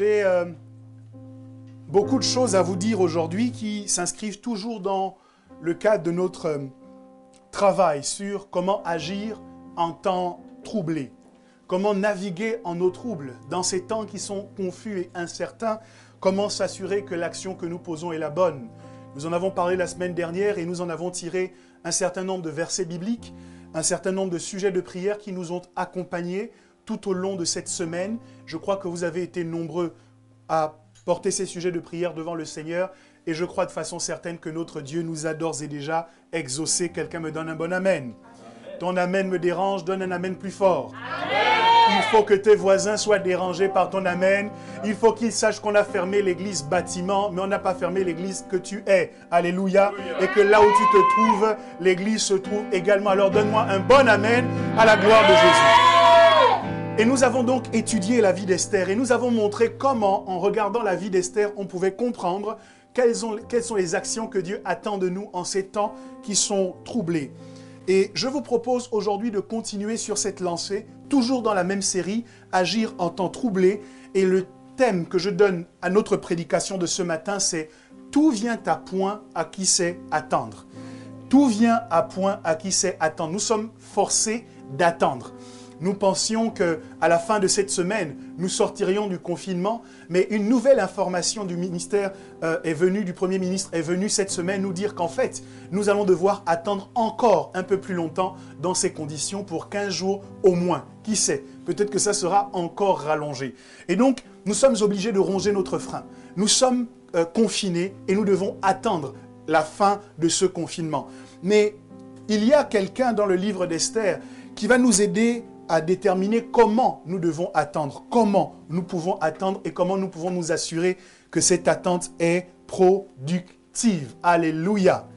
J'ai beaucoup de choses à vous dire aujourd'hui qui s'inscrivent toujours dans le cadre de notre travail sur comment agir en temps troublé, comment naviguer en eau trouble dans ces temps qui sont confus et incertains, comment s'assurer que l'action que nous posons est la bonne. Nous en avons parlé la semaine dernière et nous en avons tiré un certain nombre de versets bibliques, un certain nombre de sujets de prière qui nous ont accompagnés tout au long de cette semaine. Je crois que vous avez été nombreux à porter ces sujets de prière devant le Seigneur et je crois de façon certaine que notre Dieu nous a d'ores et déjà exaucés. Quelqu'un me donne un bon amen. Ton amen me dérange, donne un amen plus fort. Amen. Il faut que tes voisins soient dérangés par ton amen. Il faut qu'ils sachent qu'on a fermé l'église bâtiment, mais on n'a pas fermé l'église que tu es. Alléluia. Et que là où tu te trouves, l'église se trouve également. Alors donne-moi un bon amen à la gloire de Jésus. Et nous avons donc étudié la vie d'Esther et nous avons montré comment, en regardant la vie d'Esther, on pouvait comprendre quelles sont les actions que Dieu attend de nous en ces temps qui sont troublés. Et je vous propose aujourd'hui de continuer sur cette lancée, toujours dans la même série, Agir en temps troublé. Et le thème que je donne à notre prédication de ce matin, c'est « Tout vient à point à qui sait attendre ». Tout vient à point à qui sait attendre. Nous sommes forcés d'attendre. Nous pensions qu'à la fin de cette semaine, nous sortirions du confinement, mais une nouvelle information du ministère du Premier ministre est venue cette semaine nous dire qu'en fait, nous allons devoir attendre encore un peu plus longtemps dans ces conditions pour 15 jours au moins. Qui sait? Peut-être que ça sera encore rallongé. Et donc, nous sommes obligés de ronger notre frein. Nous sommes confinés et nous devons attendre la fin de ce confinement. Mais il y a quelqu'un dans le livre d'Esther qui va nous aider à déterminer comment nous devons attendre, comment nous pouvons attendre et comment nous pouvons nous assurer que cette attente est productive. Alléluia.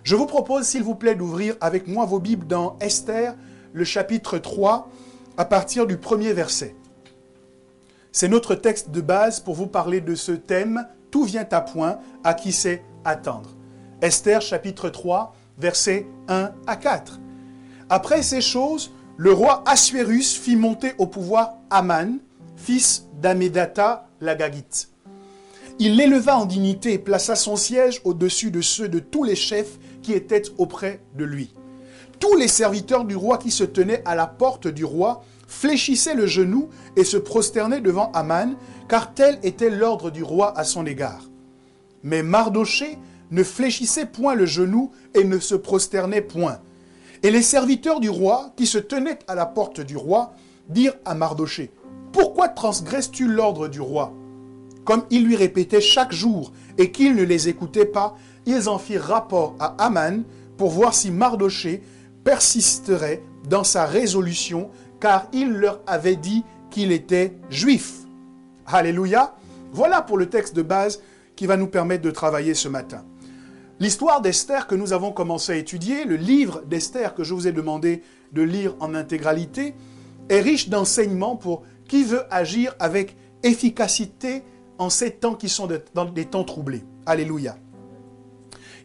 Je vous propose, s'il vous plaît, d'ouvrir avec moi vos Bibles dans Esther, le chapitre 3, à partir du premier verset. C'est notre texte de base pour vous parler de ce thème, « Tout vient à point à qui sait attendre ». Esther, chapitre 3, versets 1 à 4. Après ces choses, le roi Assuérus fit monter au pouvoir Aman, fils d'Amédatha l'Agagite. Il l'éleva en dignité et plaça son siège au-dessus de ceux de tous les chefs qui étaient auprès de lui. Tous les serviteurs du roi qui se tenaient à la porte du roi fléchissaient le genou et se prosternaient devant Aman, car tel était l'ordre du roi à son égard. Mais Mardochée ne fléchissait point le genou et ne se prosternait point. Et les serviteurs du roi, qui se tenaient à la porte du roi, dirent à Mardochée, « Pourquoi transgresses-tu l'ordre du roi ?» Comme ils lui répétaient chaque jour et qu'il ne les écoutait pas, ils en firent rapport à Aman pour voir si Mardochée persisterait dans sa résolution, car il leur avait dit qu'il était juif. Alléluia. Voilà pour le texte de base qui va nous permettre de travailler ce matin. L'histoire d'Esther que nous avons commencé à étudier, le livre d'Esther que je vous ai demandé de lire en intégralité, est riche d'enseignements pour qui veut agir avec efficacité en ces temps qui sont dans des temps troublés. Alléluia.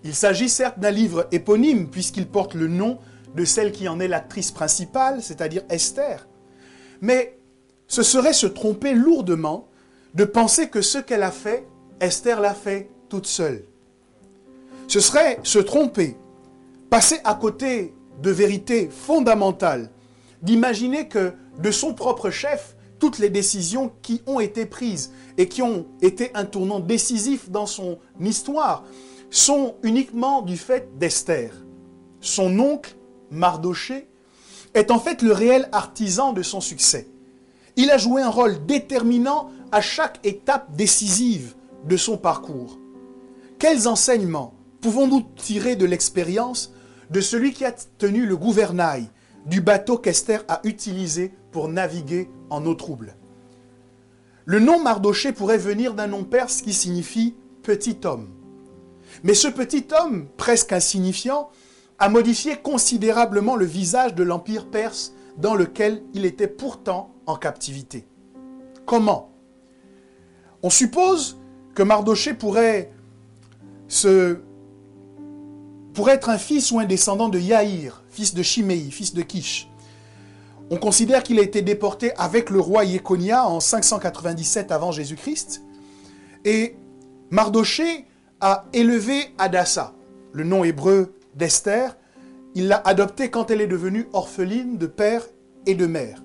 Il s'agit certes d'un livre éponyme puisqu'il porte le nom de celle qui en est l'actrice principale, c'est-à-dire Esther. Mais ce serait se tromper lourdement de penser que ce qu'elle a fait, Esther l'a fait toute seule. Ce serait se tromper, passer à côté de vérités fondamentales, d'imaginer que de son propre chef, toutes les décisions qui ont été prises et qui ont été un tournant décisif dans son histoire sont uniquement du fait d'Esther. Son oncle, Mardochée, est en fait le réel artisan de son succès. Il a joué un rôle déterminant à chaque étape décisive de son parcours. Quels enseignements pouvons-nous tirer de l'expérience de celui qui a tenu le gouvernail du bateau qu'Esther a utilisé pour naviguer en eau trouble? Le nom Mardochée pourrait venir d'un nom perse qui signifie « petit homme ». Mais ce petit homme, presque insignifiant, a modifié considérablement le visage de l'empire perse dans lequel il était pourtant en captivité. Comment? On suppose que Mardochée pourrait être un fils ou un descendant de Yaïr, fils de Chiméi, fils de Kish. On considère qu'il a été déporté avec le roi Yéconia en 597 avant Jésus-Christ. Et Mardoché a élevé Hadassa, le nom hébreu d'Esther. Il l'a adoptée quand elle est devenue orpheline de père et de mère.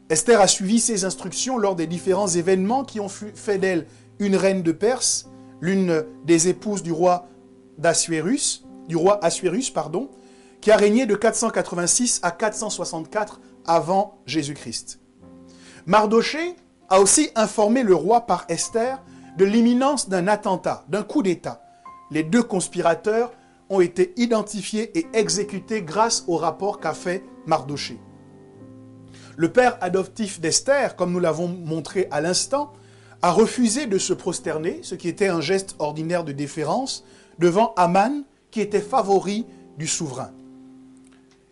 Esther a suivi ses instructions lors des différents événements qui ont fait d'elle une reine de Perse, l'une des épouses du roi Assuérus, qui a régné de 486 à 464 avant Jésus-Christ. Mardoché a aussi informé le roi par Esther de l'imminence d'un attentat, d'un coup d'État. Les deux conspirateurs ont été identifiés et exécutés grâce au rapport qu'a fait Mardoché. Le père adoptif d'Esther, comme nous l'avons montré à l'instant, a refusé de se prosterner, ce qui était un geste ordinaire de déférence, devant Aman, qui était favori du souverain.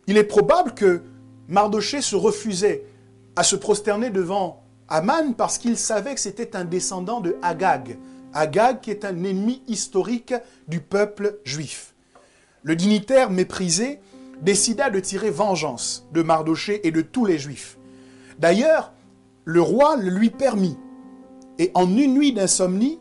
Il est probable que Mardoché se refusait à se prosterner devant Aman parce qu'il savait que c'était un descendant de Agag. Agag qui est un ennemi historique du peuple juif. Le dignitaire méprisé décida de tirer vengeance de Mardoché et de tous les juifs. D'ailleurs, le roi le lui permit. Et en une nuit d'insomnie,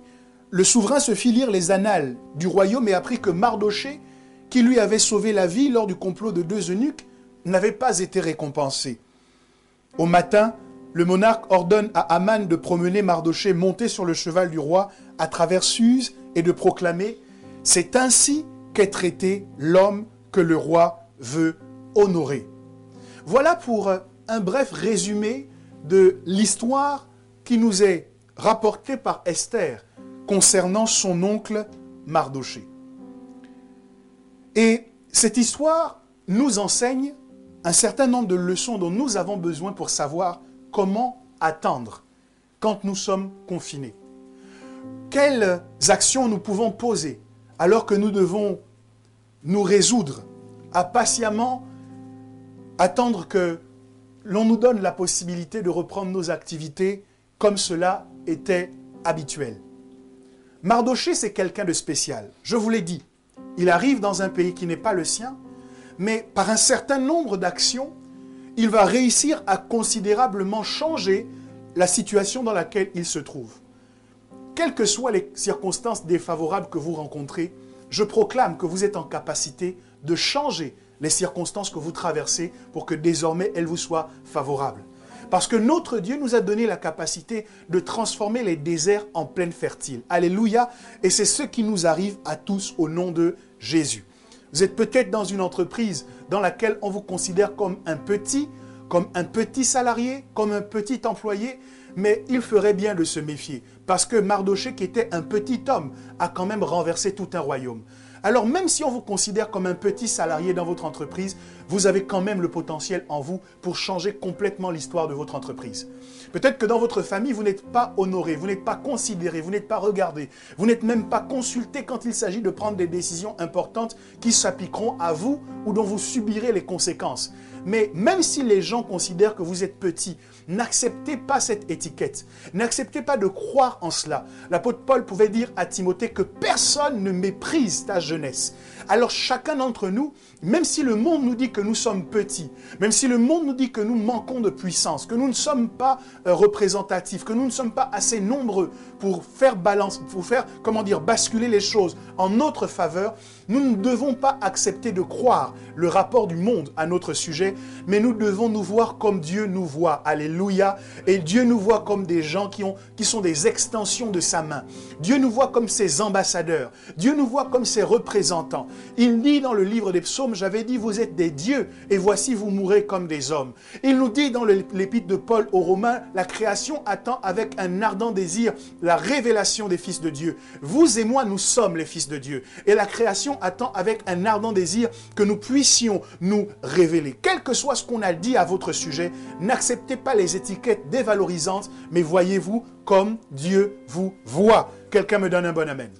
le souverain se fit lire les annales du royaume et apprit que Mardoché, qui lui avait sauvé la vie lors du complot de 2 eunuques, n'avait pas été récompensé. Au matin, le monarque ordonne à Aman de promener Mardoché monté sur le cheval du roi à travers Suse et de proclamer « C'est ainsi qu'est traité l'homme que le roi veut honorer ». Voilà pour un bref résumé de l'histoire qui nous est rapportée par Esther concernant son oncle Mardoché. Et cette histoire nous enseigne un certain nombre de leçons dont nous avons besoin pour savoir comment attendre quand nous sommes confinés. Quelles actions nous pouvons poser alors que nous devons nous résoudre à patiemment attendre que l'on nous donne la possibilité de reprendre nos activités comme cela était habituel. Mardoché, c'est quelqu'un de spécial. Je vous l'ai dit, il arrive dans un pays qui n'est pas le sien, mais par un certain nombre d'actions, il va réussir à considérablement changer la situation dans laquelle il se trouve. Quelles que soient les circonstances défavorables que vous rencontrez, je proclame que vous êtes en capacité de changer les circonstances que vous traversez pour que désormais elles vous soient favorables. Parce que notre Dieu nous a donné la capacité de transformer les déserts en plaines fertiles. Alléluia. Et c'est ce qui nous arrive à tous au nom de Jésus. Vous êtes peut-être dans une entreprise dans laquelle on vous considère comme un petit salarié, comme un petit employé, mais il ferait bien de se méfier. Parce que Mardoché, qui était un petit homme, a quand même renversé tout un royaume. Alors même si on vous considère comme un petit salarié dans votre entreprise, vous avez quand même le potentiel en vous pour changer complètement l'histoire de votre entreprise. Peut-être que dans votre famille, vous n'êtes pas honoré, vous n'êtes pas considéré, vous n'êtes pas regardé, vous n'êtes même pas consulté quand il s'agit de prendre des décisions importantes qui s'appliqueront à vous ou dont vous subirez les conséquences. Mais même si les gens considèrent que vous êtes petit, n'acceptez pas cette étiquette. N'acceptez pas de croire en cela. L'apôtre Paul pouvait dire à Timothée que personne ne méprise ta jeunesse. Alors chacun d'entre nous, même si le monde nous dit que nous sommes petits, même si le monde nous dit que nous manquons de puissance, que nous ne sommes pas représentatifs, que nous ne sommes pas assez nombreux pour faire basculer les choses en notre faveur, nous ne devons pas accepter de croire le rapport du monde à notre sujet, mais nous devons nous voir comme Dieu nous voit. Alléluia. Et Dieu nous voit comme des gens qui sont des extensions de sa main. Dieu nous voit comme ses ambassadeurs. Dieu nous voit comme ses représentants. Il dit dans le livre des psaumes, j'avais dit, vous êtes des dieux et voici vous mourrez comme des hommes. Il nous dit dans l'épître de Paul aux Romains, la création attend avec un ardent désir la révélation des fils de Dieu. Vous et moi, nous sommes les fils de Dieu. Et la création attend avec un ardent désir que nous puissions nous révéler. Quel que soit ce qu'on a dit à votre sujet, n'acceptez pas les étiquettes dévalorisantes, mais voyez-vous comme Dieu vous voit. Quelqu'un me donne un bon amen.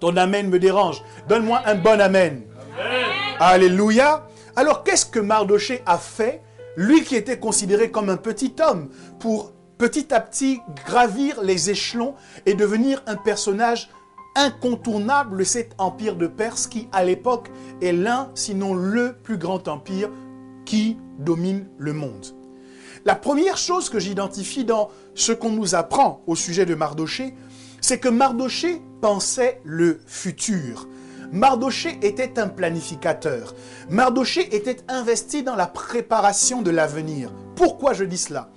Ton amen me dérange. Donne-moi un bon amen. Amen. Alléluia. Alors, qu'est-ce que Mardoché a fait, lui qui était considéré comme un petit homme, pour petit à petit gravir les échelons et devenir un personnage incontournable de cet empire de Perse qui, à l'époque, est l'un, sinon le plus grand empire qui domine le monde. La première chose que j'identifie dans ce qu'on nous apprend au sujet de Mardochée, c'est que Mardochée pensait le futur. Mardochée était un planificateur. Mardochée était investi dans la préparation de l'avenir. Pourquoi je dis cela ?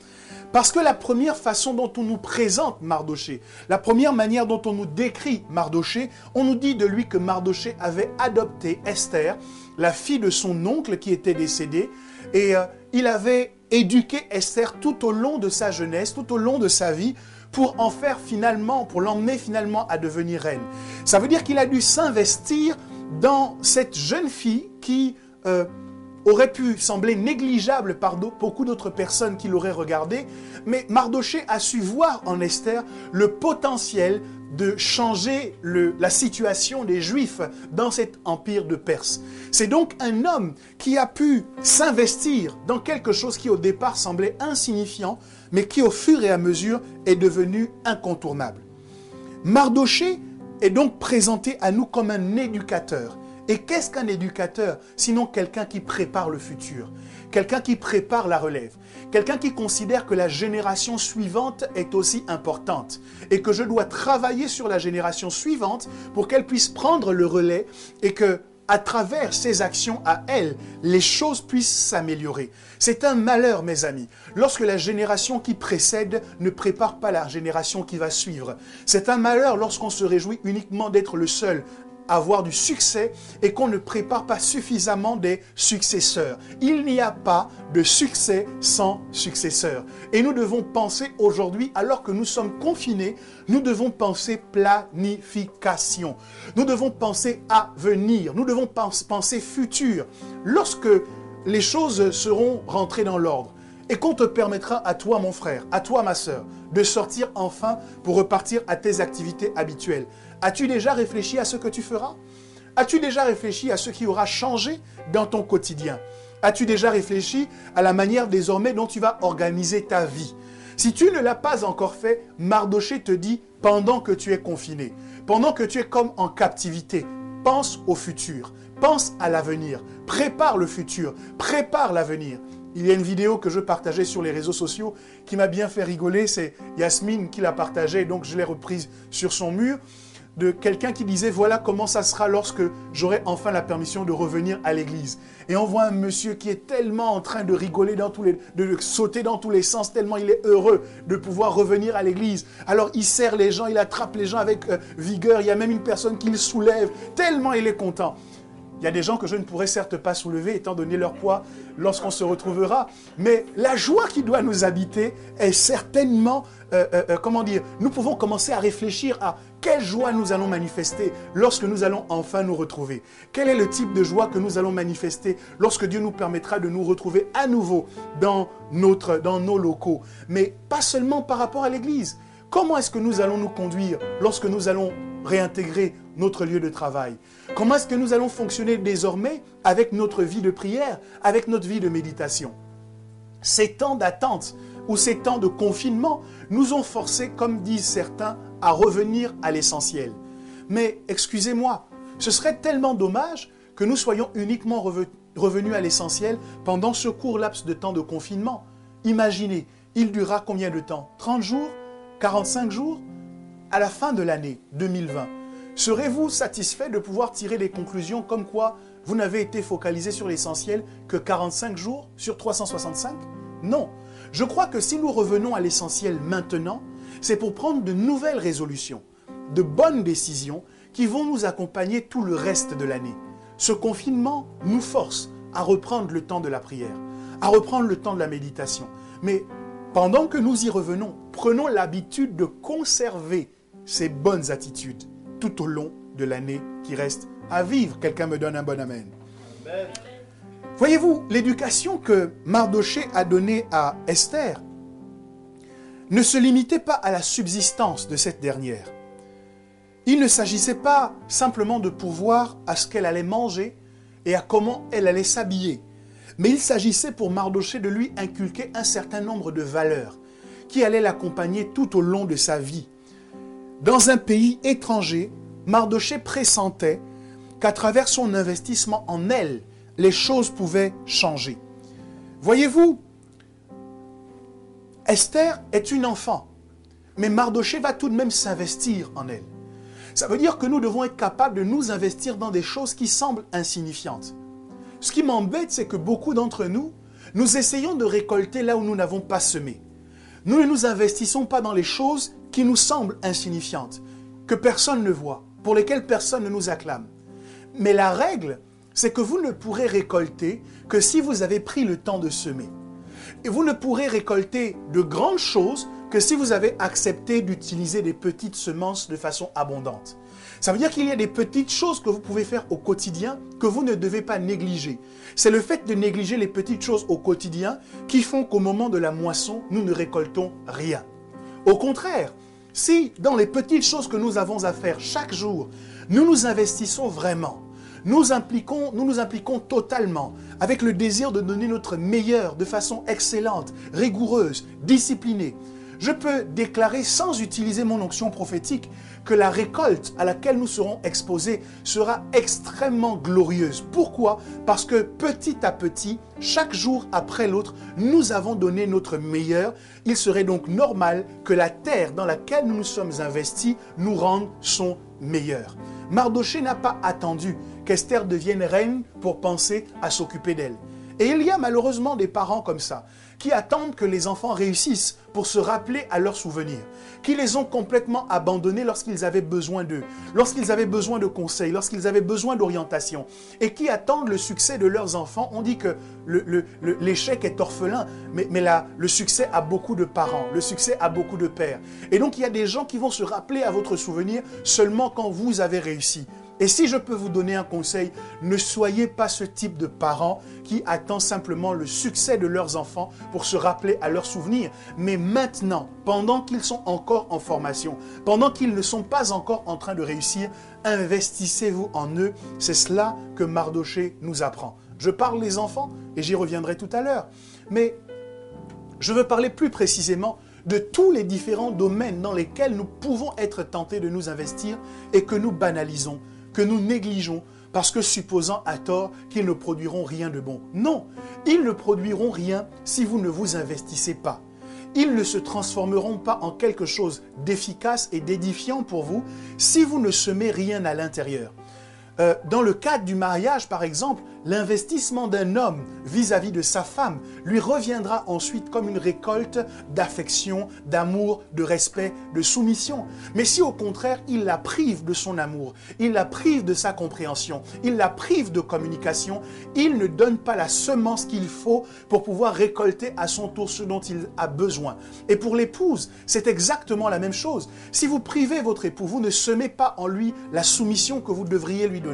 Parce que la première façon dont on nous présente Mardochée, la première manière dont on nous décrit Mardochée, on nous dit de lui que Mardochée avait adopté Esther, la fille de son oncle qui était décédé, et il avait éduqué Esther tout au long de sa jeunesse, tout au long de sa vie, pour l'emmener finalement à devenir reine. Ça veut dire qu'il a dû s'investir dans cette jeune fille qui aurait pu sembler négligeable par beaucoup d'autres personnes qui l'auraient regardée, mais Mardochée a su voir en Esther le potentiel de changer la situation des Juifs dans cet empire de Perse. C'est donc un homme qui a pu s'investir dans quelque chose qui au départ semblait insignifiant, mais qui au fur et à mesure est devenu incontournable. Mardochée est donc présenté à nous comme un éducateur. Et qu'est-ce qu'un éducateur, sinon quelqu'un qui prépare le futur, quelqu'un qui prépare la relève, quelqu'un qui considère que la génération suivante est aussi importante et que je dois travailler sur la génération suivante pour qu'elle puisse prendre le relais et que, à travers ses actions à elle, les choses puissent s'améliorer. C'est un malheur, mes amis, lorsque la génération qui précède ne prépare pas la génération qui va suivre. C'est un malheur lorsqu'on se réjouit uniquement d'être le seul avoir du succès et qu'on ne prépare pas suffisamment des successeurs. Il n'y a pas de succès sans successeur. Et nous devons penser aujourd'hui, alors que nous sommes confinés, nous devons penser planification. Nous devons penser avenir. Nous devons penser futur. Lorsque les choses seront rentrées dans l'ordre et qu'on te permettra à toi, mon frère, à toi, ma sœur, de sortir enfin pour repartir à tes activités habituelles. As-tu déjà réfléchi à ce que tu feras? As-tu déjà réfléchi à ce qui aura changé dans ton quotidien? As-tu déjà réfléchi à la manière désormais dont tu vas organiser ta vie? Si tu ne l'as pas encore fait, Mardochée te dit, pendant que tu es confiné, pendant que tu es comme en captivité, pense au futur, pense à l'avenir, prépare le futur, prépare l'avenir. Il y a une vidéo que je partageais sur les réseaux sociaux qui m'a bien fait rigoler, c'est Yasmine qui l'a partagée, donc je l'ai reprise sur son mur, de quelqu'un qui disait « Voilà comment ça sera lorsque j'aurai enfin la permission de revenir à l'église. » Et on voit un monsieur qui est tellement en train de rigoler, de sauter dans tous les sens, tellement il est heureux de pouvoir revenir à l'église. Alors il serre les gens, il attrape les gens avec vigueur, il y a même une personne qui le soulève, tellement il est content. Il y a des gens que je ne pourrais certes pas soulever étant donné leur poids lorsqu'on se retrouvera. Mais la joie qui doit nous habiter est certainement, nous pouvons commencer à réfléchir à quelle joie nous allons manifester lorsque nous allons enfin nous retrouver. Quel est le type de joie que nous allons manifester lorsque Dieu nous permettra de nous retrouver à nouveau dans nos locaux. Mais pas seulement par rapport à l'église. Comment est-ce que nous allons nous conduire lorsque nous allons réintégrer notre lieu de travail? Comment est-ce que nous allons fonctionner désormais avec notre vie de prière, avec notre vie de méditation? Ces temps d'attente ou ces temps de confinement nous ont forcés, comme disent certains, à revenir à l'essentiel. Mais excusez-moi, ce serait tellement dommage que nous soyons uniquement revenus à l'essentiel pendant ce court laps de temps de confinement. Imaginez, il durera combien de temps? 30 jours? 45 jours? À la fin de l'année 2020, serez-vous satisfait de pouvoir tirer des conclusions comme quoi vous n'avez été focalisé sur l'essentiel que 45 jours sur 365? Non. Je crois que si nous revenons à l'essentiel maintenant, c'est pour prendre de nouvelles résolutions, de bonnes décisions qui vont nous accompagner tout le reste de l'année. Ce confinement nous force à reprendre le temps de la prière, à reprendre le temps de la méditation. Mais pendant que nous y revenons, prenons l'habitude de conserver ces bonnes attitudes tout au long de l'année qui reste à vivre. Quelqu'un me donne un bon amen. Amen. Voyez-vous, l'éducation que Mardochée a donnée à Esther ne se limitait pas à la subsistance de cette dernière. Il ne s'agissait pas simplement de pourvoir à ce qu'elle allait manger et à comment elle allait s'habiller, mais il s'agissait pour Mardochée de lui inculquer un certain nombre de valeurs qui allaient l'accompagner tout au long de sa vie. Dans un pays étranger, Mardochée pressentait qu'à travers son investissement en elle, les choses pouvaient changer. Voyez-vous, Esther est une enfant, mais Mardochée va tout de même s'investir en elle. Ça veut dire que nous devons être capables de nous investir dans des choses qui semblent insignifiantes. Ce qui m'embête, c'est que beaucoup d'entre nous, nous essayons de récolter là où nous n'avons pas semé. Nous ne nous investissons pas dans les choses qui nous semblent insignifiantes, que personne ne voit, pour lesquelles personne ne nous acclame. Mais la règle, c'est que vous ne pourrez récolter que si vous avez pris le temps de semer. Et vous ne pourrez récolter de grandes choses que si vous avez accepté d'utiliser des petites semences de façon abondante. Ça veut dire qu'il y a des petites choses que vous pouvez faire au quotidien que vous ne devez pas négliger. C'est le fait de négliger les petites choses au quotidien qui font qu'au moment de la moisson, nous ne récoltons rien. Au contraire, si dans les petites choses que nous avons à faire chaque jour, nous nous investissons vraiment, nous nous impliquons totalement avec le désir de donner notre meilleur de façon excellente, rigoureuse, disciplinée, je peux déclarer sans utiliser mon onction prophétique que la récolte à laquelle nous serons exposés sera extrêmement glorieuse. Pourquoi? Parce que petit à petit, chaque jour après l'autre, nous avons donné notre meilleur. Il serait donc normal que la terre dans laquelle nous nous sommes investis nous rende son meilleur. Mardochée n'a pas attendu qu'Esther devienne reine pour penser à s'occuper d'elle. Et il y a malheureusement des parents comme ça, qui attendent que les enfants réussissent pour se rappeler à leurs souvenirs, qui les ont complètement abandonnés lorsqu'ils avaient besoin d'eux, lorsqu'ils avaient besoin de conseils, lorsqu'ils avaient besoin d'orientation, et qui attendent le succès de leurs enfants. On dit que l'échec est orphelin, mais le succès a beaucoup de parents, le succès a beaucoup de pères. Et donc il y a des gens qui vont se rappeler à votre souvenir seulement quand vous avez réussi. Et si je peux vous donner un conseil, ne soyez pas ce type de parents qui attend simplement le succès de leurs enfants pour se rappeler à leurs souvenirs. Mais maintenant, pendant qu'ils sont encore en formation, pendant qu'ils ne sont pas encore en train de réussir, investissez-vous en eux. C'est cela que Mardochée nous apprend. Je parle des enfants et j'y reviendrai tout à l'heure. Mais je veux parler plus précisément de tous les différents domaines dans lesquels nous pouvons être tentés de nous investir et que nous banalisons, que nous négligeons, parce que supposant à tort qu'ils ne produiront rien de bon. Non, ils ne produiront rien si vous ne vous investissez pas. Ils ne se transformeront pas en quelque chose d'efficace et d'édifiant pour vous si vous ne semez rien à l'intérieur. Dans le cadre du mariage, par exemple, l'investissement d'un homme vis-à-vis de sa femme lui reviendra ensuite comme une récolte d'affection, d'amour, de respect, de soumission. Mais si au contraire, il la prive de son amour, il la prive de sa compréhension, il la prive de communication, il ne donne pas la semence qu'il faut pour pouvoir récolter à son tour ce dont il a besoin. Et pour l'épouse, c'est exactement la même chose. Si vous privez votre époux, vous ne semez pas en lui la soumission que vous devriez lui donner.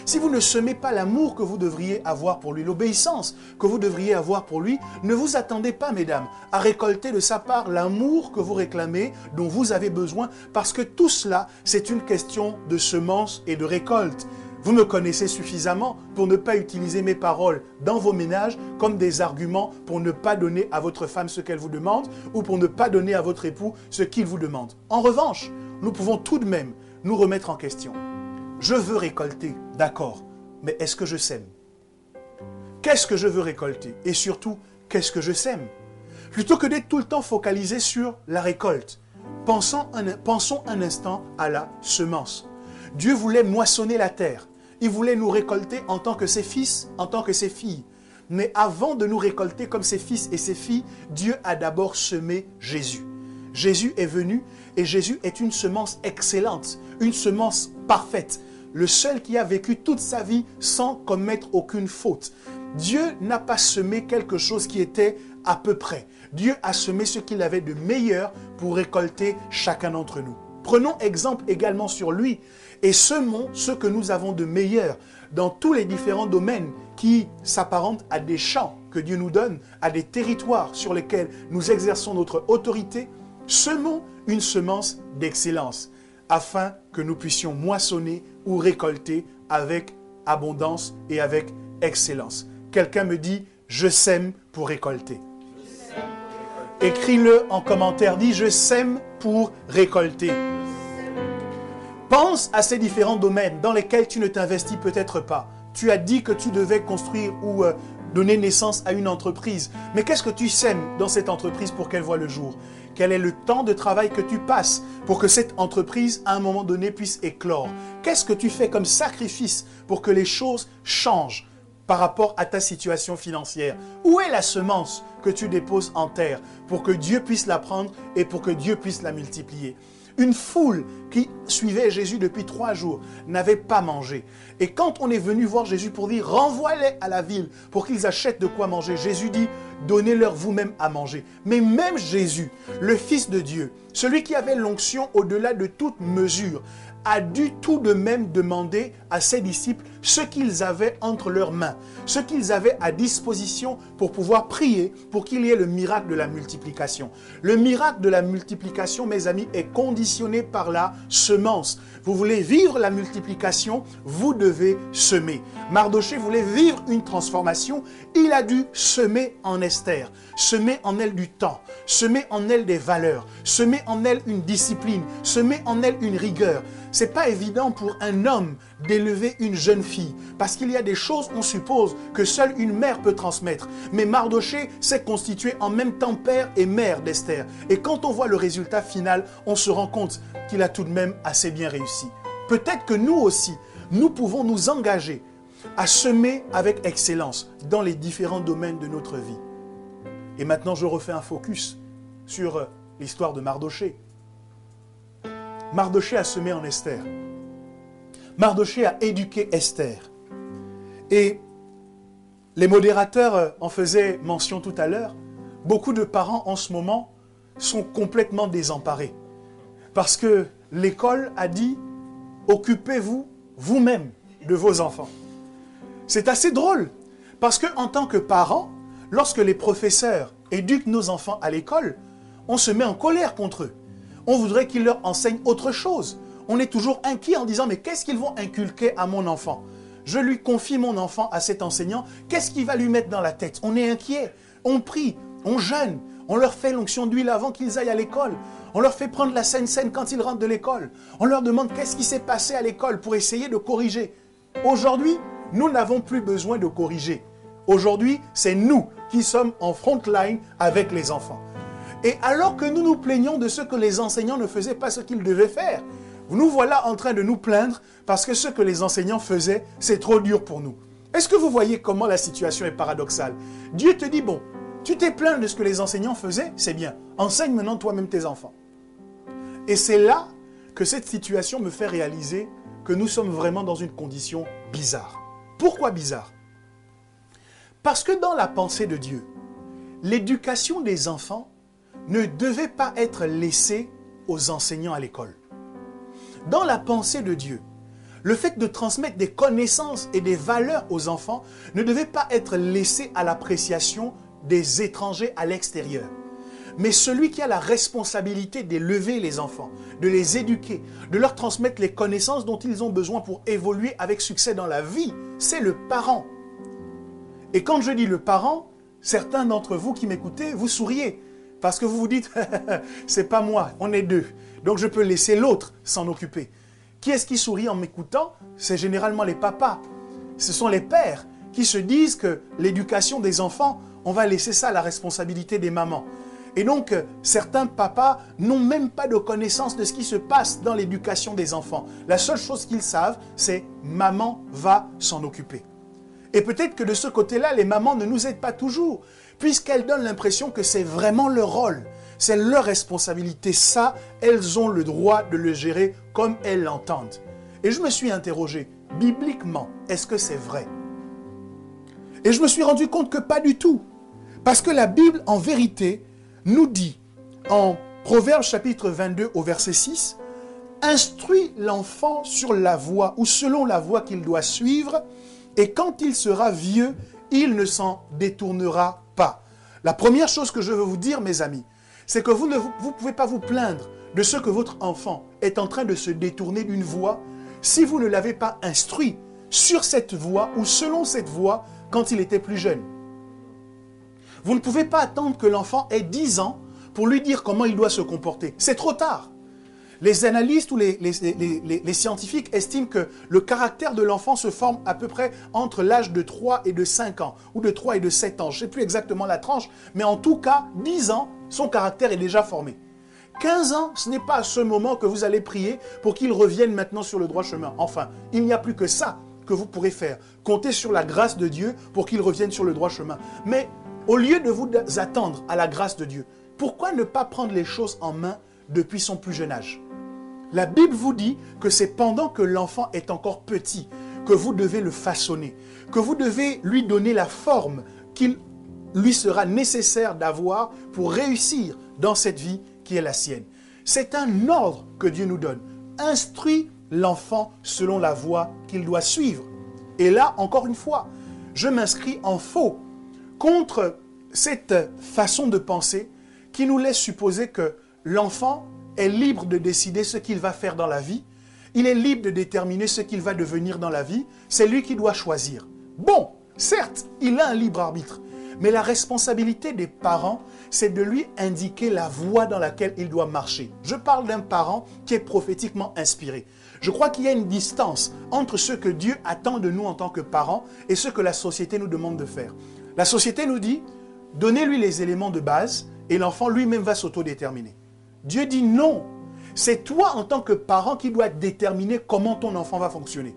Si vous ne semez pas l'amour que vous devriez avoir pour lui, l'obéissance que vous devriez avoir pour lui, ne vous attendez pas, mesdames, à récolter de sa part l'amour que vous réclamez, dont vous avez besoin, parce que tout cela, c'est une question de semences et de récolte. Vous me connaissez suffisamment pour ne pas utiliser mes paroles dans vos ménages comme des arguments pour ne pas donner à votre femme ce qu'elle vous demande ou pour ne pas donner à votre époux ce qu'il vous demande. En revanche, nous pouvons tout de même nous remettre en question. Je veux récolter, d'accord, mais est-ce que je sème? Qu'est-ce que je veux récolter? Et surtout, qu'est-ce que je sème? Plutôt que d'être tout le temps focalisé sur la récolte, pensons un instant à la semence. Dieu voulait moissonner la terre. Il voulait nous récolter en tant que ses fils, en tant que ses filles. Mais avant de nous récolter comme ses fils et ses filles, Dieu a d'abord semé Jésus. Jésus est venu et Jésus est une semence excellente, une semence parfaite. Le seul qui a vécu toute sa vie sans commettre aucune faute. Dieu n'a pas semé quelque chose qui était à peu près. Dieu a semé ce qu'il avait de meilleur pour récolter chacun d'entre nous. Prenons exemple également sur lui et semons ce que nous avons de meilleur dans tous les différents domaines qui s'apparentent à des champs que Dieu nous donne, à des territoires sur lesquels nous exerçons notre autorité. Semons une semence d'excellence afin que nous puissions moissonner ou récolter avec abondance et avec excellence. Quelqu'un me dit, je sème pour récolter. Écris-le en commentaire, dis, je sème pour récolter. Pense à ces différents domaines dans lesquels tu ne t'investis peut-être pas. Tu as dit que tu devais construire ou donner naissance à une entreprise. Mais qu'est-ce que tu sèmes dans cette entreprise pour qu'elle voie le jour? Quel est le temps de travail que tu passes pour que cette entreprise, à un moment donné, puisse éclore? Qu'est-ce que tu fais comme sacrifice pour que les choses changent par rapport à ta situation financière? Où est la semence que tu déposes en terre pour que Dieu puisse la prendre et pour que Dieu puisse la multiplier? Une foule qui suivait Jésus depuis 3 jours n'avait pas mangé. Et quand on est venu voir Jésus pour dire « renvoie-les à la ville pour qu'ils achètent de quoi manger », Jésus dit « donnez-leur vous-même à manger ». Mais même Jésus, le Fils de Dieu, celui qui avait l'onction au-delà de toute mesure, a dû tout de même demander à ses disciples ce qu'ils avaient entre leurs mains, ce qu'ils avaient à disposition pour pouvoir prier, pour qu'il y ait le miracle de la multiplication. Le miracle de la multiplication, mes amis, est conditionné par la semence. Vous voulez vivre la multiplication, vous devez semer. Mardochée voulait vivre une transformation, il a dû semer en Esther, semer en elle du temps, semer en elle des valeurs, semer en elle une discipline, semer en elle une rigueur. C'est pas évident pour un homme d'élever une jeune fille, parce qu'il y a des choses, on suppose, que seule une mère peut transmettre. Mais Mardochée s'est constitué en même temps père et mère d'Esther. Et quand on voit le résultat final, on se rend compte qu'il a tout de même assez bien réussi. Peut-être que nous aussi, nous pouvons nous engager à semer avec excellence dans les différents domaines de notre vie. Et maintenant, je refais un focus sur l'histoire de Mardochée. Mardochée a semé en Esther. Mardochée a éduqué Esther. Et les modérateurs en faisaient mention tout à l'heure. Beaucoup de parents en ce moment sont complètement désemparés. Parce que l'école a dit « occupez-vous vous-même de vos enfants ». C'est assez drôle. Parce qu'en tant que parents, lorsque les professeurs éduquent nos enfants à l'école, on se met en colère contre eux. On voudrait qu'ils leur enseignent autre chose. On est toujours inquiet en disant « mais qu'est-ce qu'ils vont inculquer à mon enfant ?» Je lui confie mon enfant à cet enseignant, qu'est-ce qu'il va lui mettre dans la tête? On est inquiet, on prie, on jeûne, on leur fait l'onction d'huile avant qu'ils aillent à l'école. On leur fait prendre la Sainte Seine quand ils rentrent de l'école. On leur demande qu'est-ce qui s'est passé à l'école pour essayer de corriger. Aujourd'hui, nous n'avons plus besoin de corriger. Aujourd'hui, c'est nous qui sommes en front line avec les enfants. Et alors que nous nous plaignons de ce que les enseignants ne faisaient pas ce qu'ils devaient faire, nous voilà en train de nous plaindre parce que ce que les enseignants faisaient, c'est trop dur pour nous. Est-ce que vous voyez comment la situation est paradoxale? Dieu te dit, bon, tu t'es plaint de ce que les enseignants faisaient, c'est bien. Enseigne maintenant toi-même tes enfants. Et c'est là que cette situation me fait réaliser que nous sommes vraiment dans une condition bizarre. Pourquoi bizarre? Parce que dans la pensée de Dieu, l'éducation des enfants ne devait pas être laissée aux enseignants à l'école. Dans la pensée de Dieu, le fait de transmettre des connaissances et des valeurs aux enfants ne devait pas être laissé à l'appréciation des étrangers à l'extérieur. Mais celui qui a la responsabilité d'élever les enfants, de les éduquer, de leur transmettre les connaissances dont ils ont besoin pour évoluer avec succès dans la vie, c'est le parent. Et quand je dis le parent, certains d'entre vous qui m'écoutez, vous souriez. Parce que vous vous dites, c'est pas moi, on est deux. Donc je peux laisser l'autre s'en occuper. Qui est-ce qui sourit en m'écoutant? C'est généralement les papas. Ce sont les pères qui se disent que l'éducation des enfants, on va laisser ça à la responsabilité des mamans. Et donc, certains papas n'ont même pas de connaissance de ce qui se passe dans l'éducation des enfants. La seule chose qu'ils savent, c'est « maman va s'en occuper ». Et peut-être que de ce côté-là, les mamans ne nous aident pas toujours, puisqu'elles donnent l'impression que c'est vraiment leur rôle, c'est leur responsabilité. Ça, elles ont le droit de le gérer comme elles l'entendent. Et je me suis interrogé, bibliquement, est-ce que c'est vrai? Et je me suis rendu compte que pas du tout. Parce que la Bible, en vérité, nous dit, en Proverbes chapitre 22 au verset 6, « Instruis l'enfant sur la voie ou selon la voie qu'il doit suivre, et quand il sera vieux, il ne s'en détournera pas. » La première chose que je veux vous dire, mes amis, c'est que vous ne pouvez pas vous plaindre de ce que votre enfant est en train de se détourner d'une voie si vous ne l'avez pas instruit sur cette voie ou selon cette voie quand il était plus jeune. Vous ne pouvez pas attendre que l'enfant ait 10 ans pour lui dire comment il doit se comporter. C'est trop tard. Les analystes ou les scientifiques estiment que le caractère de l'enfant se forme à peu près entre l'âge de 3 et de 5 ans, ou de 3 et de 7 ans. Je ne sais plus exactement la tranche, mais en tout cas, 10 ans, son caractère est déjà formé. 15 ans, ce n'est pas à ce moment que vous allez prier pour qu'il revienne maintenant sur le droit chemin. Enfin, il n'y a plus que ça que vous pourrez faire. Comptez sur la grâce de Dieu pour qu'il revienne sur le droit chemin. Mais au lieu de vous attendre à la grâce de Dieu, pourquoi ne pas prendre les choses en main depuis son plus jeune âge? La Bible vous dit que c'est pendant que l'enfant est encore petit que vous devez le façonner, que vous devez lui donner la forme qu'il lui sera nécessaire d'avoir pour réussir dans cette vie qui est la sienne. C'est un ordre que Dieu nous donne. Instruis l'enfant selon la voie qu'il doit suivre. Et là, encore une fois, je m'inscris en faux contre cette façon de penser qui nous laisse supposer que l'enfant est libre de décider ce qu'il va faire dans la vie. Il est libre de déterminer ce qu'il va devenir dans la vie. C'est lui qui doit choisir. Bon, certes, il a un libre arbitre. Mais la responsabilité des parents, c'est de lui indiquer la voie dans laquelle il doit marcher. Je parle d'un parent qui est prophétiquement inspiré. Je crois qu'il y a une distance entre ce que Dieu attend de nous en tant que parents et ce que la société nous demande de faire. La société nous dit, donnez-lui les éléments de base et l'enfant lui-même va s'autodéterminer. Dieu dit non. C'est toi en tant que parent qui dois déterminer comment ton enfant va fonctionner.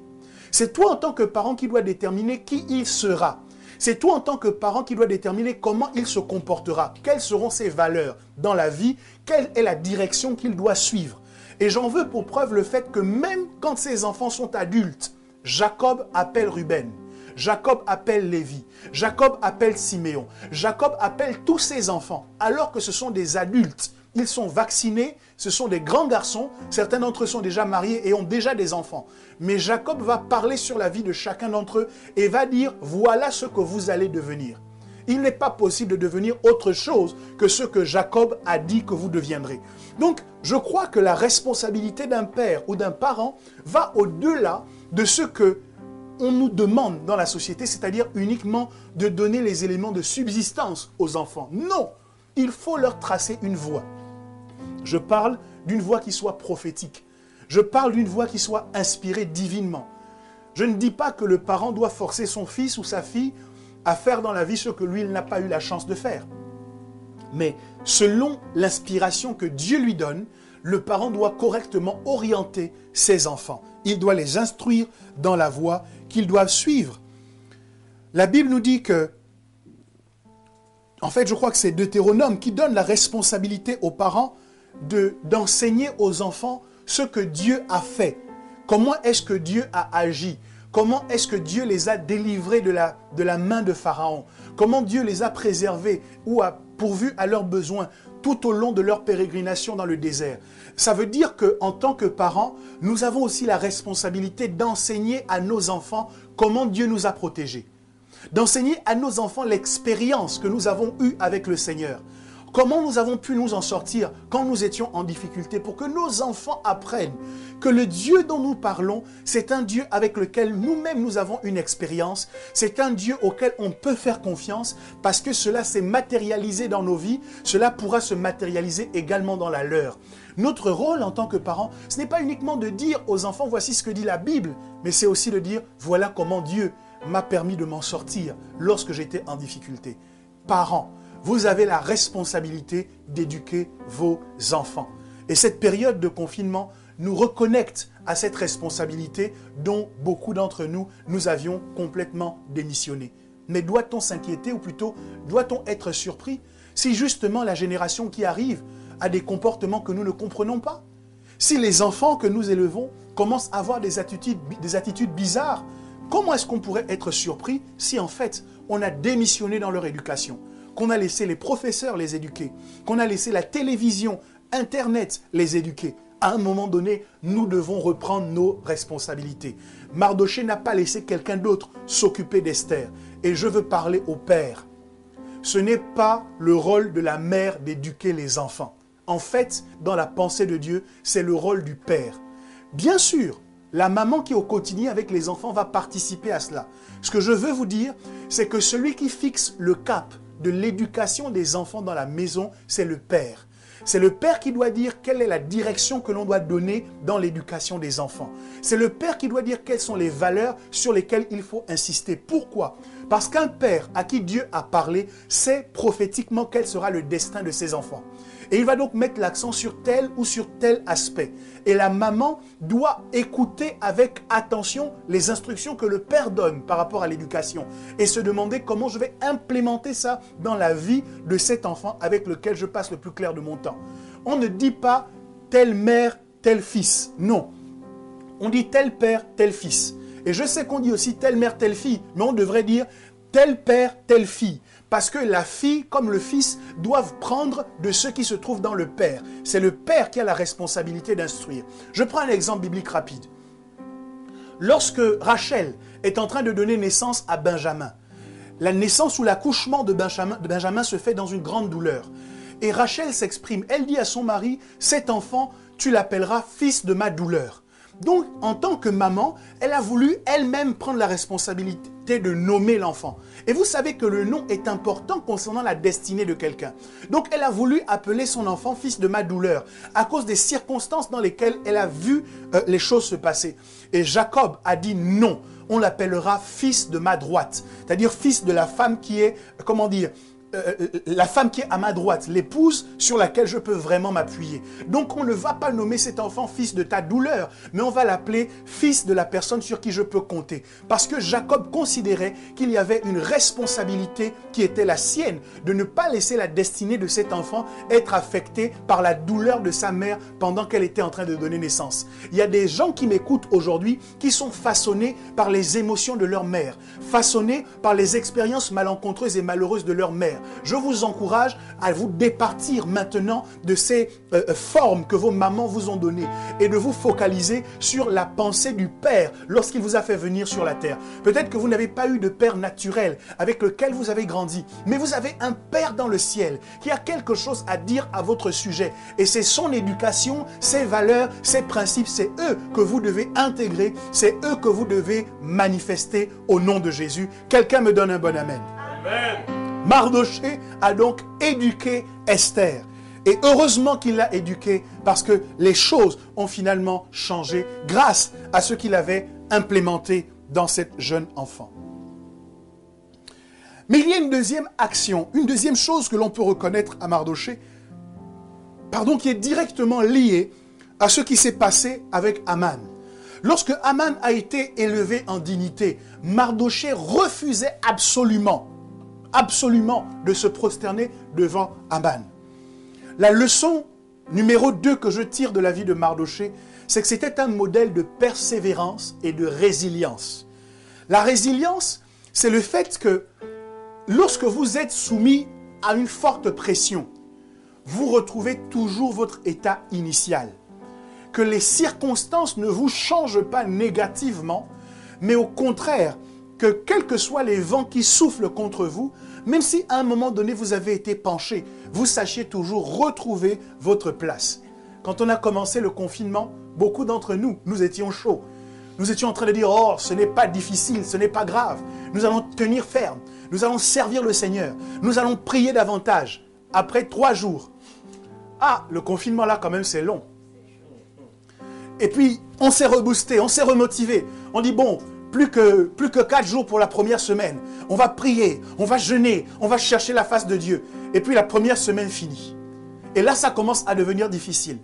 C'est toi en tant que parent qui dois déterminer qui il sera. C'est toi en tant que parent qui dois déterminer comment il se comportera, quelles seront ses valeurs dans la vie, quelle est la direction qu'il doit suivre. Et j'en veux pour preuve le fait que même quand ses enfants sont adultes, Jacob appelle Ruben, Jacob appelle Lévi, Jacob appelle Siméon, Jacob appelle tous ses enfants, alors que ce sont des adultes. Ils sont vaccinés, ce sont des grands garçons, certains d'entre eux sont déjà mariés et ont déjà des enfants. Mais Jacob va parler sur la vie de chacun d'entre eux et va dire, voilà ce que vous allez devenir. Il n'est pas possible de devenir autre chose que ce que Jacob a dit que vous deviendrez. Donc, je crois que la responsabilité d'un père ou d'un parent va au-delà de ce que on nous demande dans la société, c'est-à-dire uniquement de donner les éléments de subsistance aux enfants. Non, il faut leur tracer une voie. Je parle d'une voie qui soit prophétique. Je parle d'une voie qui soit inspirée divinement. Je ne dis pas que le parent doit forcer son fils ou sa fille à faire dans la vie ce que lui, il n'a pas eu la chance de faire. Mais selon l'inspiration que Dieu lui donne, le parent doit correctement orienter ses enfants. Il doit les instruire dans la voie qu'ils doivent suivre. La Bible nous dit que, en fait, je crois que c'est Deutéronome qui donne la responsabilité aux parents d'enseigner aux enfants ce que Dieu a fait. Comment est-ce que Dieu a agi? Comment est-ce que Dieu les a délivrés de la main de Pharaon? Comment Dieu les a préservés ou a pourvu à leurs besoins tout au long de leur pérégrination dans le désert? Ça veut dire qu'en tant que parents, nous avons aussi la responsabilité d'enseigner à nos enfants comment Dieu nous a protégés. D'enseigner à nos enfants l'expérience que nous avons eue avec le Seigneur. Comment nous avons pu nous en sortir quand nous étions en difficulté pour que nos enfants apprennent que le Dieu dont nous parlons, c'est un Dieu avec lequel nous-mêmes nous avons une expérience. C'est un Dieu auquel on peut faire confiance parce que cela s'est matérialisé dans nos vies. Cela pourra se matérialiser également dans la leur. Notre rôle en tant que parents, ce n'est pas uniquement de dire aux enfants, voici ce que dit la Bible, mais c'est aussi de dire, voilà comment Dieu m'a permis de m'en sortir lorsque j'étais en difficulté. Parents, vous avez la responsabilité d'éduquer vos enfants. Et cette période de confinement nous reconnecte à cette responsabilité dont beaucoup d'entre nous, nous avions complètement démissionné. Mais doit-on s'inquiéter ou plutôt doit-on être surpris si justement la génération qui arrive a des comportements que nous ne comprenons pas? Si les enfants que nous élevons commencent à avoir des attitudes bizarres, comment est-ce qu'on pourrait être surpris si en fait on a démissionné dans leur éducation? Qu'on a laissé les professeurs les éduquer, qu'on a laissé la télévision, Internet les éduquer. À un moment donné, nous devons reprendre nos responsabilités. Mardochée n'a pas laissé quelqu'un d'autre s'occuper d'Esther. Et je veux parler au père. Ce n'est pas le rôle de la mère d'éduquer les enfants. En fait, dans la pensée de Dieu, c'est le rôle du père. Bien sûr, la maman qui est au quotidien avec les enfants va participer à cela. Ce que je veux vous dire, c'est que celui qui fixe le cap de l'éducation des enfants dans la maison, c'est le père. C'est le père qui doit dire quelle est la direction que l'on doit donner dans l'éducation des enfants. C'est le père qui doit dire quelles sont les valeurs sur lesquelles il faut insister. Pourquoi? Parce qu'un père à qui Dieu a parlé sait prophétiquement quel sera le destin de ses enfants. Et il va donc mettre l'accent sur tel ou sur tel aspect. Et la maman doit écouter avec attention les instructions que le père donne par rapport à l'éducation et se demander comment je vais implémenter ça dans la vie de cet enfant avec lequel je passe le plus clair de mon temps. On ne dit pas telle mère, tel fils. Non. On dit tel père, tel fils. Et je sais qu'on dit aussi telle mère, telle fille, mais on devrait dire tel père, telle fille. Parce que la fille, comme le fils, doivent prendre de ce qui se trouve dans le père. C'est le père qui a la responsabilité d'instruire. Je prends un exemple biblique rapide. Lorsque Rachel est en train de donner naissance à Benjamin, la naissance ou l'accouchement de Benjamin se fait dans une grande douleur. Et Rachel s'exprime, elle dit à son mari, cet enfant, tu l'appelleras fils de ma douleur. Donc, en tant que maman, elle a voulu elle-même prendre la responsabilité de nommer l'enfant. Et vous savez que le nom est important concernant la destinée de quelqu'un. Donc, elle a voulu appeler son enfant fils de ma douleur à cause des circonstances dans lesquelles elle a vu les choses se passer. Et Jacob a dit non, on l'appellera fils de ma droite. C'est-à-dire fils de la femme qui est, la femme qui est à ma droite, l'épouse sur laquelle je peux vraiment m'appuyer. Donc on ne va pas nommer cet enfant fils de ta douleur, mais on va l'appeler fils de la personne sur qui je peux compter. Parce que Jacob considérait qu'il y avait une responsabilité qui était la sienne, de ne pas laisser la destinée de cet enfant être affectée par la douleur de sa mère pendant qu'elle était en train de donner naissance. Il y a des gens qui m'écoutent aujourd'hui qui sont façonnés par les émotions de leur mère, façonnés par les expériences malencontreuses et malheureuses de leur mère. Je vous encourage à vous départir maintenant de ces formes que vos mamans vous ont données et de vous focaliser sur la pensée du Père lorsqu'il vous a fait venir sur la terre. Peut-être que vous n'avez pas eu de père naturel avec lequel vous avez grandi, mais vous avez un Père dans le ciel qui a quelque chose à dire à votre sujet. Et c'est son éducation, ses valeurs, ses principes, c'est eux que vous devez intégrer, c'est eux que vous devez manifester au nom de Jésus. Quelqu'un me donne un bon amen. Amen. Mardoché a donc éduqué Esther. Et heureusement qu'il l'a éduqué parce que les choses ont finalement changé grâce à ce qu'il avait implémenté dans cette jeune enfant. Mais il y a une deuxième action, une deuxième chose que l'on peut reconnaître à Mardoché, qui est directement liée à ce qui s'est passé avec Aman. Lorsque Aman a été élevé en dignité, Mardoché refusait absolument de se prosterner devant Aman. La leçon numéro 2 que je tire de la vie de Mardoché, c'est que c'était un modèle de persévérance et de résilience. La résilience, c'est le fait que lorsque vous êtes soumis à une forte pression, vous retrouvez toujours votre état initial. Que les circonstances ne vous changent pas négativement, mais au contraire, que quels que soient les vents qui soufflent contre vous, même si à un moment donné vous avez été penché, vous sachiez toujours retrouver votre place. Quand on a commencé le confinement, beaucoup d'entre nous étions chauds. Nous étions en train de dire, oh, ce n'est pas difficile, ce n'est pas grave. Nous allons tenir ferme, nous allons servir le Seigneur, nous allons prier davantage. Après 3 jours, le confinement là quand même c'est long. Et puis on s'est reboosté, on s'est remotivé. On dit bon, plus que 4 jours pour la première semaine. On va prier, on va jeûner, on va chercher la face de Dieu. Et puis la première semaine finit. Et là, ça commence à devenir difficile.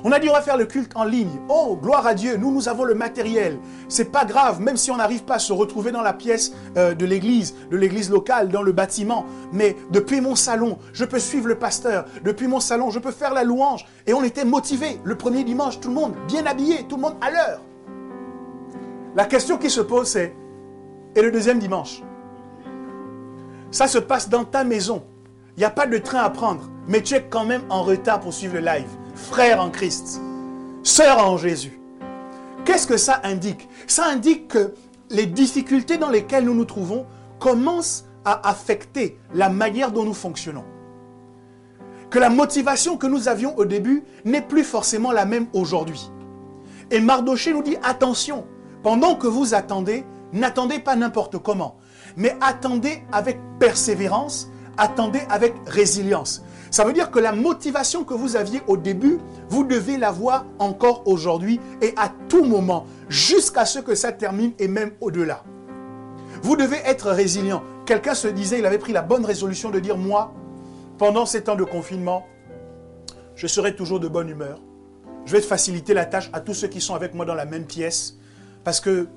On a dit on va faire le culte en ligne. Oh, gloire à Dieu, nous avons le matériel. C'est pas grave, même si on n'arrive pas à se retrouver dans la pièce de l'église locale, dans le bâtiment. Mais depuis mon salon, je peux suivre le pasteur. Depuis mon salon, je peux faire la louange. Et on était motivés. Le premier dimanche, tout le monde bien habillé, tout le monde à l'heure. La question qui se pose, c'est, et le deuxième dimanche? Ça se passe dans ta maison. Il n'y a pas de train à prendre, mais tu es quand même en retard pour suivre le live. Frère en Christ, sœur en Jésus. Qu'est-ce que ça indique? Ça indique que les difficultés dans lesquelles nous nous trouvons commencent à affecter la manière dont nous fonctionnons. Que la motivation que nous avions au début n'est plus forcément la même aujourd'hui. Et Mardoché nous dit, attention, pendant que vous attendez, n'attendez pas n'importe comment, mais attendez avec persévérance, attendez avec résilience. Ça veut dire que la motivation que vous aviez au début, vous devez l'avoir encore aujourd'hui et à tout moment, jusqu'à ce que ça termine et même au-delà. Vous devez être résilient. Quelqu'un se disait, il avait pris la bonne résolution de dire, moi, pendant ces temps de confinement, je serai toujours de bonne humeur. Je vais faciliter la tâche à tous ceux qui sont avec moi dans la même pièce, parce que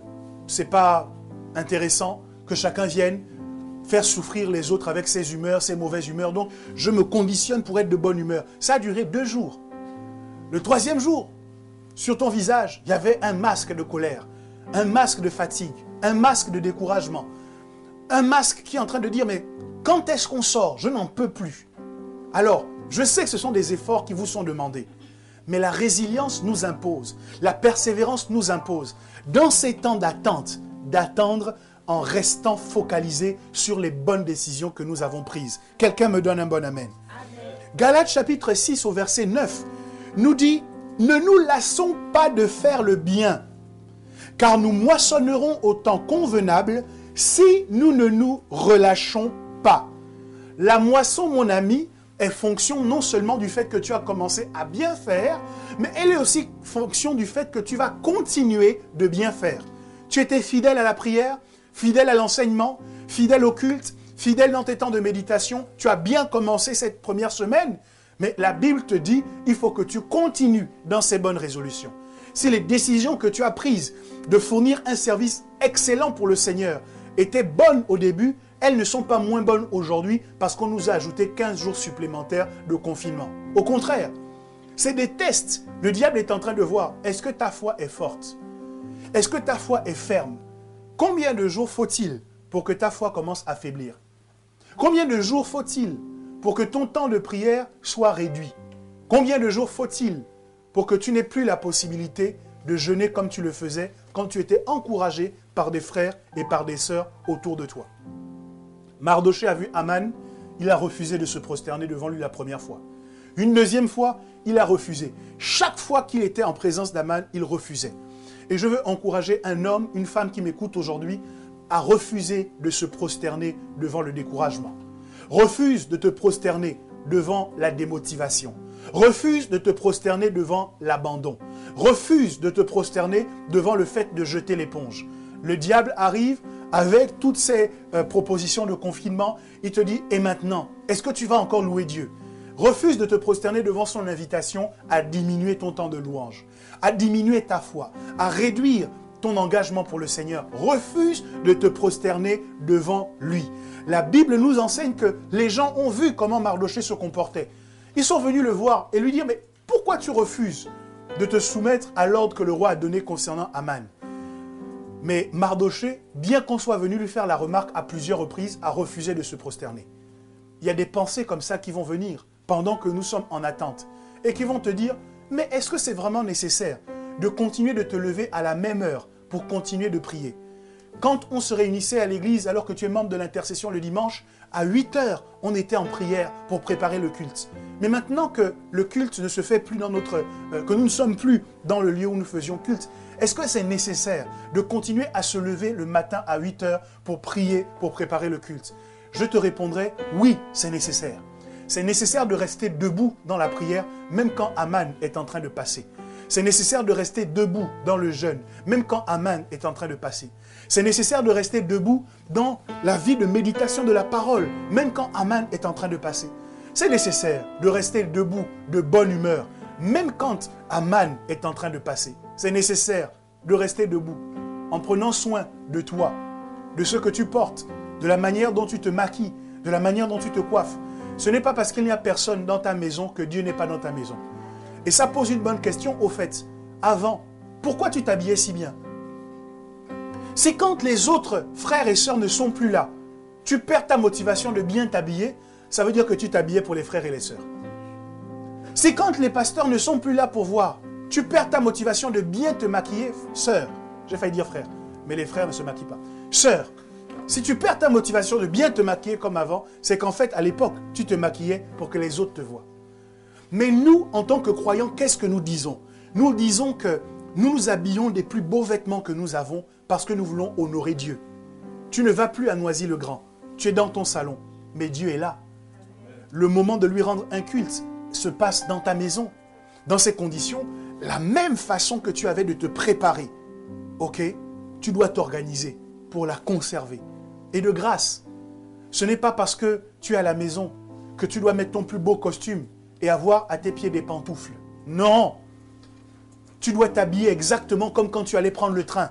ce n'est pas intéressant que chacun vienne faire souffrir les autres avec ses humeurs, ses mauvaises humeurs. Donc, je me conditionne pour être de bonne humeur. Ça a duré 2 jours. Le 3e jour, sur ton visage, il y avait un masque de colère, un masque de fatigue, un masque de découragement, un masque qui est en train de dire, mais quand est-ce qu'on sort? Je n'en peux plus. Alors, je sais que ce sont des efforts qui vous sont demandés, mais la résilience nous impose, la persévérance nous impose, dans ces temps d'attente, d'attendre en restant focalisé sur les bonnes décisions que nous avons prises. Quelqu'un me donne un bon amen. Amen. Galates chapitre 6 au verset 9 nous dit, ne nous lassons pas de faire le bien, car nous moissonnerons au temps convenable si nous ne nous relâchons pas. La moisson, mon ami, est fonction non seulement du fait que tu as commencé à bien faire, mais elle est aussi fonction du fait que tu vas continuer de bien faire. Tu étais fidèle à la prière, fidèle à l'enseignement, fidèle au culte, fidèle dans tes temps de méditation. Tu as bien commencé cette première semaine, mais la Bible te dit, il faut que tu continues dans ces bonnes résolutions. Si les décisions que tu as prises de fournir un service excellent pour le Seigneur étaient bonnes au début, elles ne sont pas moins bonnes aujourd'hui parce qu'on nous a ajouté 15 jours supplémentaires de confinement. Au contraire, c'est des tests. Le diable est en train de voir, est-ce que ta foi est forte? Est-ce que ta foi est ferme? Combien de jours faut-il pour que ta foi commence à faiblir? Combien de jours faut-il pour que ton temps de prière soit réduit? Combien de jours faut-il pour que tu n'aies plus la possibilité de jeûner comme tu le faisais quand tu étais encouragé par des frères et par des sœurs autour de toi? Mardochée a vu Aman, il a refusé de se prosterner devant lui la première fois. Une deuxième fois, il a refusé. Chaque fois qu'il était en présence d'Aman, il refusait. Et je veux encourager un homme, une femme qui m'écoute aujourd'hui, à refuser de se prosterner devant le découragement. Refuse de te prosterner devant la démotivation. Refuse de te prosterner devant l'abandon. Refuse de te prosterner devant le fait de jeter l'éponge. Le diable arrive avec toutes ces propositions de confinement. Il te dit, et maintenant, est-ce que tu vas encore louer Dieu? Refuse de te prosterner devant son invitation à diminuer ton temps de louange, à diminuer ta foi, à réduire ton engagement pour le Seigneur. Refuse de te prosterner devant lui. La Bible nous enseigne que les gens ont vu comment Mardochée se comportait. Ils sont venus le voir et lui dire, mais pourquoi tu refuses de te soumettre à l'ordre que le roi a donné concernant Aman? Mais Mardochée, bien qu'on soit venu lui faire la remarque à plusieurs reprises, a refusé de se prosterner. Il y a des pensées comme ça qui vont venir pendant que nous sommes en attente et qui vont te dire, mais est-ce que c'est vraiment nécessaire de continuer de te lever à la même heure pour continuer de prier? Quand on se réunissait à l'église, alors que tu es membre de l'intercession le dimanche, à 8 heures, on était en prière pour préparer le culte. Mais maintenant que le culte ne se fait plus dans que nous ne sommes plus dans le lieu où nous faisions culte, est-ce que c'est nécessaire de continuer à se lever le matin à 8 heures pour prier, pour préparer le culte? Je te répondrai, oui, c'est nécessaire. C'est nécessaire de rester debout dans la prière, même quand Aman est en train de passer. C'est nécessaire de rester debout dans le jeûne, même quand Aman est en train de passer. C'est nécessaire de rester debout dans la vie de méditation de la parole, même quand Aman est en train de passer. C'est nécessaire de rester debout de bonne humeur, même quand Aman est en train de passer. C'est nécessaire de rester debout en prenant soin de toi, de ce que tu portes, de la manière dont tu te maquilles, de la manière dont tu te coiffes. Ce n'est pas parce qu'il n'y a personne dans ta maison que Dieu n'est pas dans ta maison. Et ça pose une bonne question au fait. Avant, pourquoi tu t'habillais si bien? C'est quand les autres frères et sœurs ne sont plus là. Tu perds ta motivation de bien t'habiller, ça veut dire que tu t'habillais pour les frères et les sœurs. C'est quand les pasteurs ne sont plus là pour voir. Tu perds ta motivation de bien te maquiller, sœur. J'ai failli dire frère, mais les frères ne se maquillent pas. Sœur, si tu perds ta motivation de bien te maquiller comme avant, c'est qu'en fait, à l'époque, tu te maquillais pour que les autres te voient. Mais nous, en tant que croyants, qu'est-ce que nous disons? Nous disons que nous nous habillons des plus beaux vêtements que nous avons parce que nous voulons honorer Dieu. Tu ne vas plus à Noisy-le-Grand. Tu es dans ton salon, mais Dieu est là. le moment de lui rendre un culte se passe dans ta maison. Dans ces conditions, la même façon que tu avais de te préparer, ok, tu dois t'organiser pour la conserver. Et de grâce, ce n'est pas parce que tu es à la maison que tu dois mettre ton plus beau costume et avoir à tes pieds des pantoufles. Non! Tu dois t'habiller exactement comme quand tu allais prendre le train.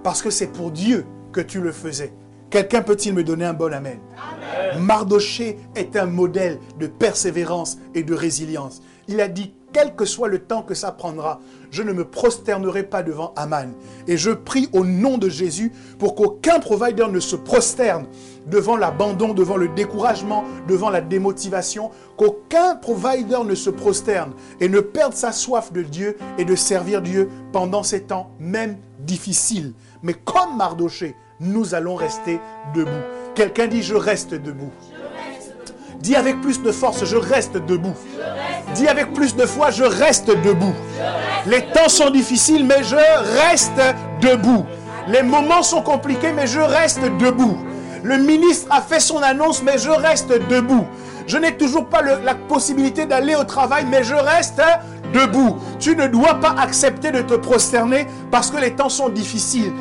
Parce que c'est pour Dieu que tu le faisais. Quelqu'un peut-il me donner un bon amen? Amen. Mardochée est un modèle de persévérance et de résilience. Il a dit, quel que soit le temps que ça prendra, je ne me prosternerai pas devant Aman. Et je prie au nom de Jésus pour qu'aucun provider ne se prosterne devant l'abandon, devant le découragement, devant la démotivation, qu'aucun provider ne se prosterne et ne perde sa soif de Dieu et de servir Dieu pendant ces temps même difficiles. Mais comme Mardochée, nous allons rester debout. Quelqu'un dit, je reste debout. Dis avec plus de force, je reste debout. Dis avec plus de foi, je reste debout. Les temps sont difficiles, mais je reste debout. Les moments sont compliqués, mais je reste debout. Le ministre a fait son annonce, mais je reste debout. Je n'ai toujours pas la possibilité d'aller au travail, mais je reste debout. Tu ne dois pas accepter de te prosterner parce que les temps sont difficiles.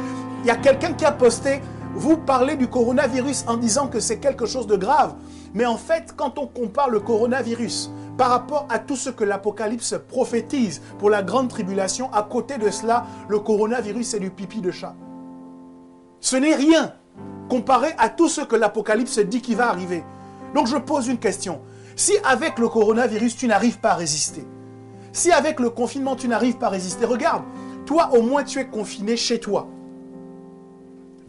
Il y a quelqu'un qui a posté, vous parlez du coronavirus en disant que c'est quelque chose de grave. Mais en fait, quand on compare le coronavirus par rapport à tout ce que l'Apocalypse prophétise pour la grande tribulation, à côté de cela, le coronavirus, c'est du pipi de chat. Ce n'est rien comparé à tout ce que l'Apocalypse dit qui va arriver. Donc je pose une question. Si avec le coronavirus, tu n'arrives pas à résister, si avec le confinement, tu n'arrives pas à résister, regarde, toi au moins tu es confiné chez toi.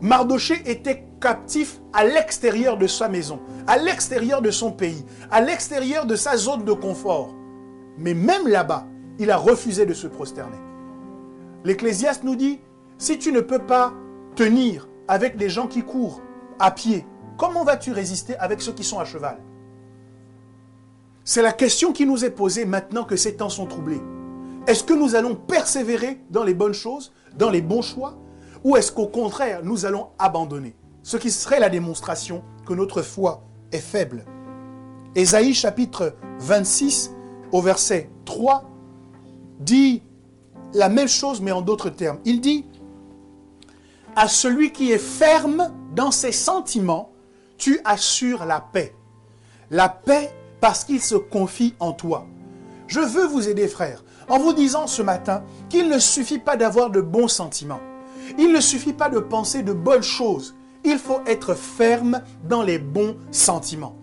Mardochée était captif à l'extérieur de sa maison, à l'extérieur de son pays, à l'extérieur de sa zone de confort. Mais même là-bas, il a refusé de se prosterner. L'Ecclésiaste nous dit, si tu ne peux pas tenir avec des gens qui courent à pied, comment vas-tu résister avec ceux qui sont à cheval? C'est la question qui nous est posée maintenant que ces temps sont troublés. Est-ce que nous allons persévérer dans les bonnes choses, dans les bons choix? Ou est-ce qu'au contraire, nous allons abandonner? Ce qui serait la démonstration que notre foi est faible. Ésaïe chapitre 26 au verset 3 dit la même chose mais en d'autres termes. Il dit, à celui qui est ferme dans ses sentiments, tu assures la paix. La paix parce qu'il se confie en toi. Je veux vous aider, frères, en vous disant ce matin qu'il ne suffit pas d'avoir de bons sentiments. Il ne suffit pas de penser de bonnes choses. Il faut être ferme dans les bons sentiments.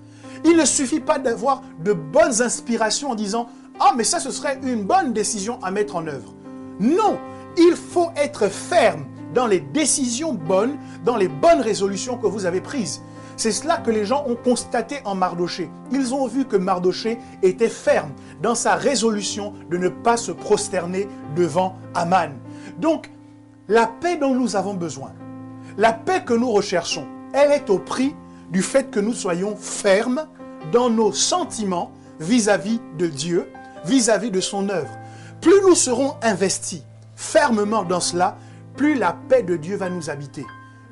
Il ne suffit pas d'avoir de bonnes inspirations en disant « Ah, mais ça, ce serait une bonne décision à mettre en œuvre. » Non, il faut être ferme dans les décisions bonnes, dans les bonnes résolutions que vous avez prises. C'est cela que les gens ont constaté en Mardochée. Ils ont vu que Mardochée était ferme dans sa résolution de ne pas se prosterner devant Aman. Donc, la paix dont nous avons besoin, la paix que nous recherchons, elle est au prix du fait que nous soyons fermes dans nos sentiments vis-à-vis de Dieu, vis-à-vis de son œuvre. Plus nous serons investis fermement dans cela, plus la paix de Dieu va nous habiter.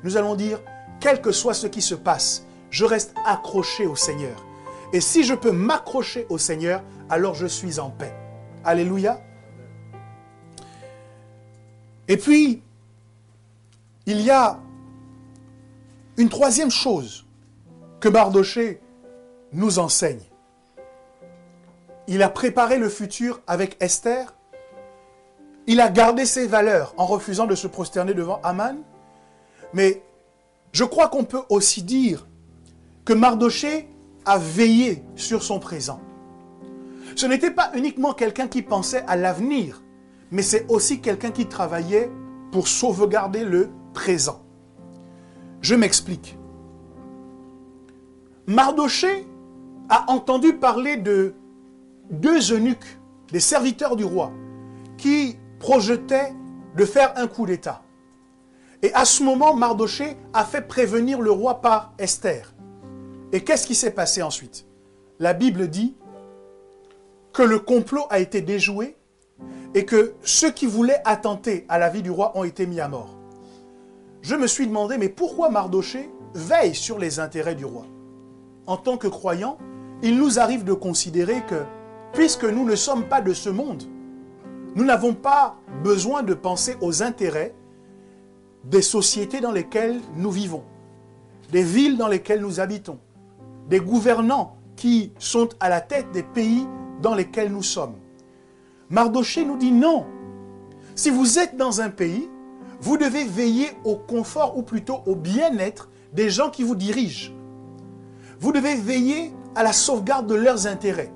Nous allons dire, quel que soit ce qui se passe, je reste accroché au Seigneur. Et si je peux m'accrocher au Seigneur, alors je suis en paix. Alléluia. Et puis, il y a une troisième chose que Mardochée nous enseigne. Il a préparé le futur avec Esther. Il a gardé ses valeurs en refusant de se prosterner devant Aman. Mais je crois qu'on peut aussi dire que Mardochée a veillé sur son présent. Ce n'était pas uniquement quelqu'un qui pensait à l'avenir, mais c'est aussi quelqu'un qui travaillait pour sauvegarder le présent. Je m'explique. Mardochée a entendu parler de deux eunuques, des serviteurs du roi, qui projetaient de faire un coup d'État. Et à ce moment, Mardochée a fait prévenir le roi par Esther. Et qu'est-ce qui s'est passé ensuite? La Bible dit que le complot a été déjoué et que ceux qui voulaient attenter à la vie du roi ont été mis à mort. Je me suis demandé, mais pourquoi Mardochée veille sur les intérêts du roi? En tant que croyant, il nous arrive de considérer que, puisque nous ne sommes pas de ce monde, nous n'avons pas besoin de penser aux intérêts des sociétés dans lesquelles nous vivons, des villes dans lesquelles nous habitons, des gouvernants qui sont à la tête des pays dans lesquels nous sommes. Mardochée nous dit non. Si vous êtes dans un pays, vous devez veiller au confort ou plutôt au bien-être des gens qui vous dirigent. Vous devez veiller à la sauvegarde de leurs intérêts.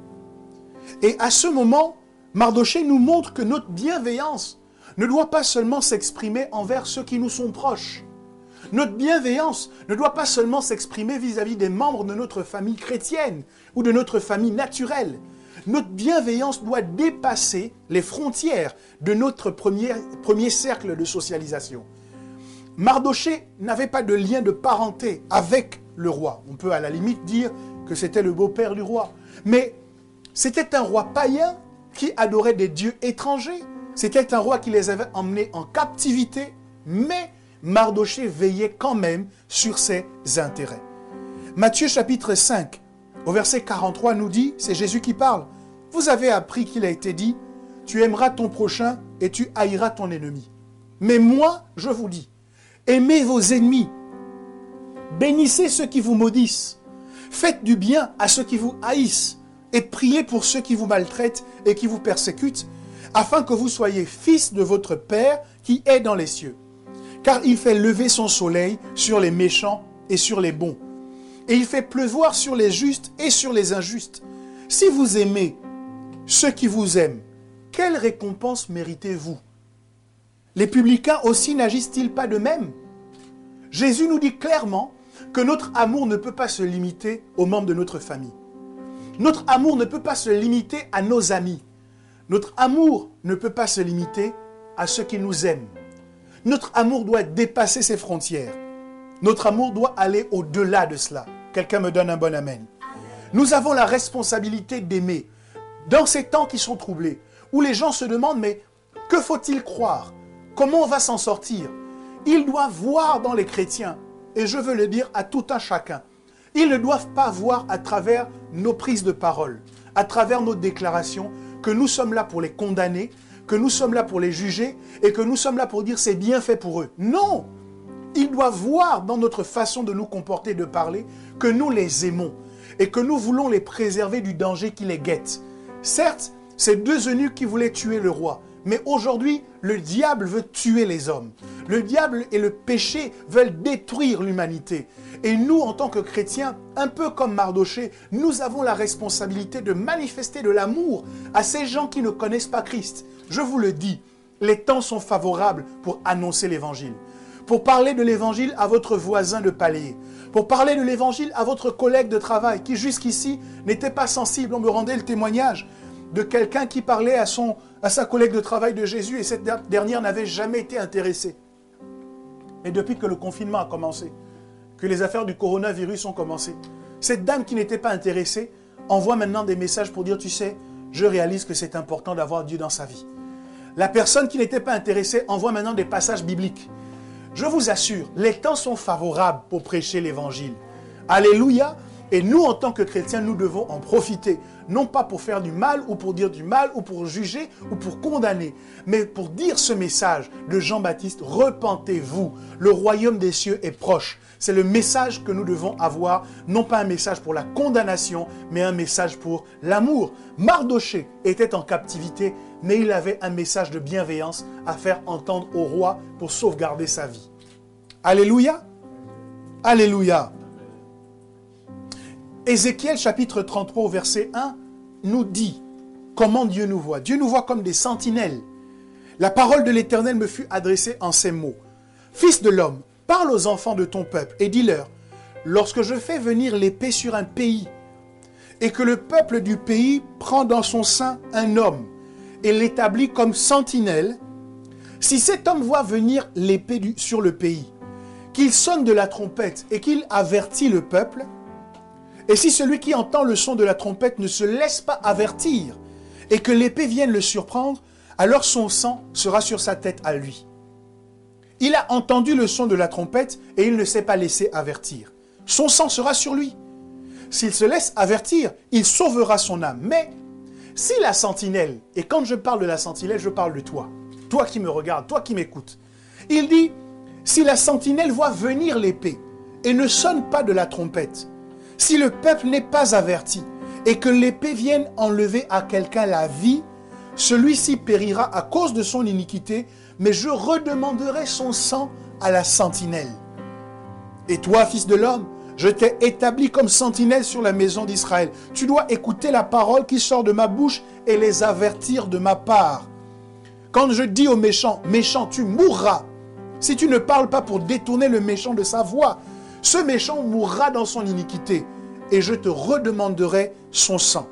Et à ce moment, Mardochée nous montre que notre bienveillance ne doit pas seulement s'exprimer envers ceux qui nous sont proches. Notre bienveillance ne doit pas seulement s'exprimer vis-à-vis des membres de notre famille chrétienne ou de notre famille naturelle. Notre bienveillance doit dépasser les frontières de notre premier cercle de socialisation. Mardochée n'avait pas de lien de parenté avec le roi. On peut à la limite dire que c'était le beau-père du roi. Mais c'était un roi païen qui adorait des dieux étrangers. C'était un roi qui les avait emmenés en captivité. Mais Mardochée veillait quand même sur ses intérêts. Matthieu chapitre 5, au verset 43 nous dit, c'est Jésus qui parle, « Vous avez appris qu'il a été dit, tu aimeras ton prochain et tu haïras ton ennemi. Mais moi, je vous dis, aimez vos ennemis, bénissez ceux qui vous maudissent, faites du bien à ceux qui vous haïssent et priez pour ceux qui vous maltraitent et qui vous persécutent, afin que vous soyez fils de votre Père qui est dans les cieux. Car il fait lever son soleil sur les méchants et sur les bons, et il fait pleuvoir sur les justes et sur les injustes. Si vous aimez ceux qui vous aiment, quelle récompense méritez-vous? Les publicains aussi n'agissent-ils pas de même? Jésus nous dit clairement que notre amour ne peut pas se limiter aux membres de notre famille. Notre amour ne peut pas se limiter à nos amis. Notre amour ne peut pas se limiter à ceux qui nous aiment. Notre amour doit dépasser ses frontières. Notre amour doit aller au-delà de cela. Quelqu'un me donne un bon amen. Nous avons la responsabilité d'aimer. Dans ces temps qui sont troublés, où les gens se demandent, mais que faut-il croire? Comment on va s'en sortir? Ils doivent voir dans les chrétiens, et je veux le dire à tout un chacun, ils ne doivent pas voir à travers nos prises de parole, à travers nos déclarations, que nous sommes là pour les condamner, que nous sommes là pour les juger, et que nous sommes là pour dire c'est bien fait pour eux. Non! Ils doivent voir dans notre façon de nous comporter, de parler, que nous les aimons, et que nous voulons les préserver du danger qui les guette. Certes, c'est deux eunuques qui voulaient tuer le roi, mais aujourd'hui, le diable veut tuer les hommes. Le diable et le péché veulent détruire l'humanité. Et nous, en tant que chrétiens, un peu comme Mardochée, nous avons la responsabilité de manifester de l'amour à ces gens qui ne connaissent pas Christ. Je vous le dis, les temps sont favorables pour annoncer l'évangile. Pour parler de l'évangile à votre voisin de palier. Pour parler de l'évangile à votre collègue de travail qui jusqu'ici n'était pas sensible. On me rendait le témoignage de quelqu'un qui parlait à sa collègue de travail de Jésus et cette dernière n'avait jamais été intéressée. Mais depuis que le confinement a commencé, que les affaires du coronavirus ont commencé, cette dame qui n'était pas intéressée envoie maintenant des messages pour dire, tu sais, je réalise que c'est important d'avoir Dieu dans sa vie. La personne qui n'était pas intéressée envoie maintenant des passages bibliques. Je vous assure, les temps sont favorables pour prêcher l'évangile. Alléluia! Et nous, en tant que chrétiens, nous devons en profiter. Non pas pour faire du mal ou pour dire du mal ou pour juger ou pour condamner, mais pour dire ce message de Jean-Baptiste, repentez-vous, le royaume des cieux est proche. C'est le message que nous devons avoir, non pas un message pour la condamnation, mais un message pour l'amour. Mardochée était en captivité, mais il avait un message de bienveillance à faire entendre au roi pour sauvegarder sa vie. Alléluia! Alléluia! Ézéchiel chapitre 33 au verset 1 nous dit comment Dieu nous voit. Dieu nous voit comme des sentinelles. La parole de l'Éternel me fut adressée en ces mots. Fils de l'homme, parle aux enfants de ton peuple et dis-leur, lorsque je fais venir l'épée sur un pays et que le peuple du pays prend dans son sein un homme et l'établit comme sentinelle, si cet homme voit venir l'épée sur le pays, qu'il sonne de la trompette et qu'il avertit le peuple, et si celui qui entend le son de la trompette ne se laisse pas avertir et que l'épée vienne le surprendre, alors son sang sera sur sa tête à lui. Il a entendu le son de la trompette et il ne s'est pas laissé avertir. Son sang sera sur lui. s'il se laisse avertir, il sauvera son âme. Mais si la sentinelle, et quand je parle de la sentinelle, je parle de toi, toi qui me regardes, toi qui m'écoutes. Il dit, si la sentinelle voit venir l'épée et ne sonne pas de la trompette, si le peuple n'est pas averti et que l'épée vienne enlever à quelqu'un la vie, celui-ci périra à cause de son iniquité, mais je redemanderai son sang à la sentinelle. Et toi, fils de l'homme, je t'ai établi comme sentinelle sur la maison d'Israël. Tu dois écouter la parole qui sort de ma bouche et les avertir de ma part. Quand je dis au méchant, méchant, tu mourras. Si tu ne parles pas pour détourner le méchant de sa voie, ce méchant mourra dans son iniquité et je te redemanderai son sang.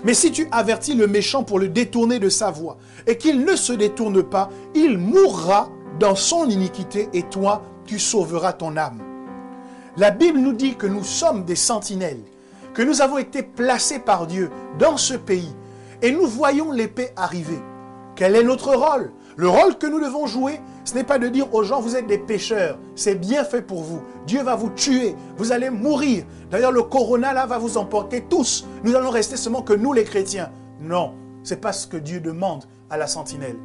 Mais si tu avertis le méchant pour le détourner de sa voie et qu'il ne se détourne pas, il mourra dans son iniquité et toi, tu sauveras ton âme. La Bible nous dit que nous sommes des sentinelles, que nous avons été placés par Dieu dans ce pays et nous voyons l'épée arriver. Quel est notre rôle? Le rôle que nous devons jouer, ce n'est pas de dire aux gens, vous êtes des pécheurs, c'est bien fait pour vous. Dieu va vous tuer, vous allez mourir. D'ailleurs, le corona là va vous emporter tous. Nous allons rester seulement que nous les chrétiens. Non, ce n'est pas ce que Dieu demande à la sentinelle.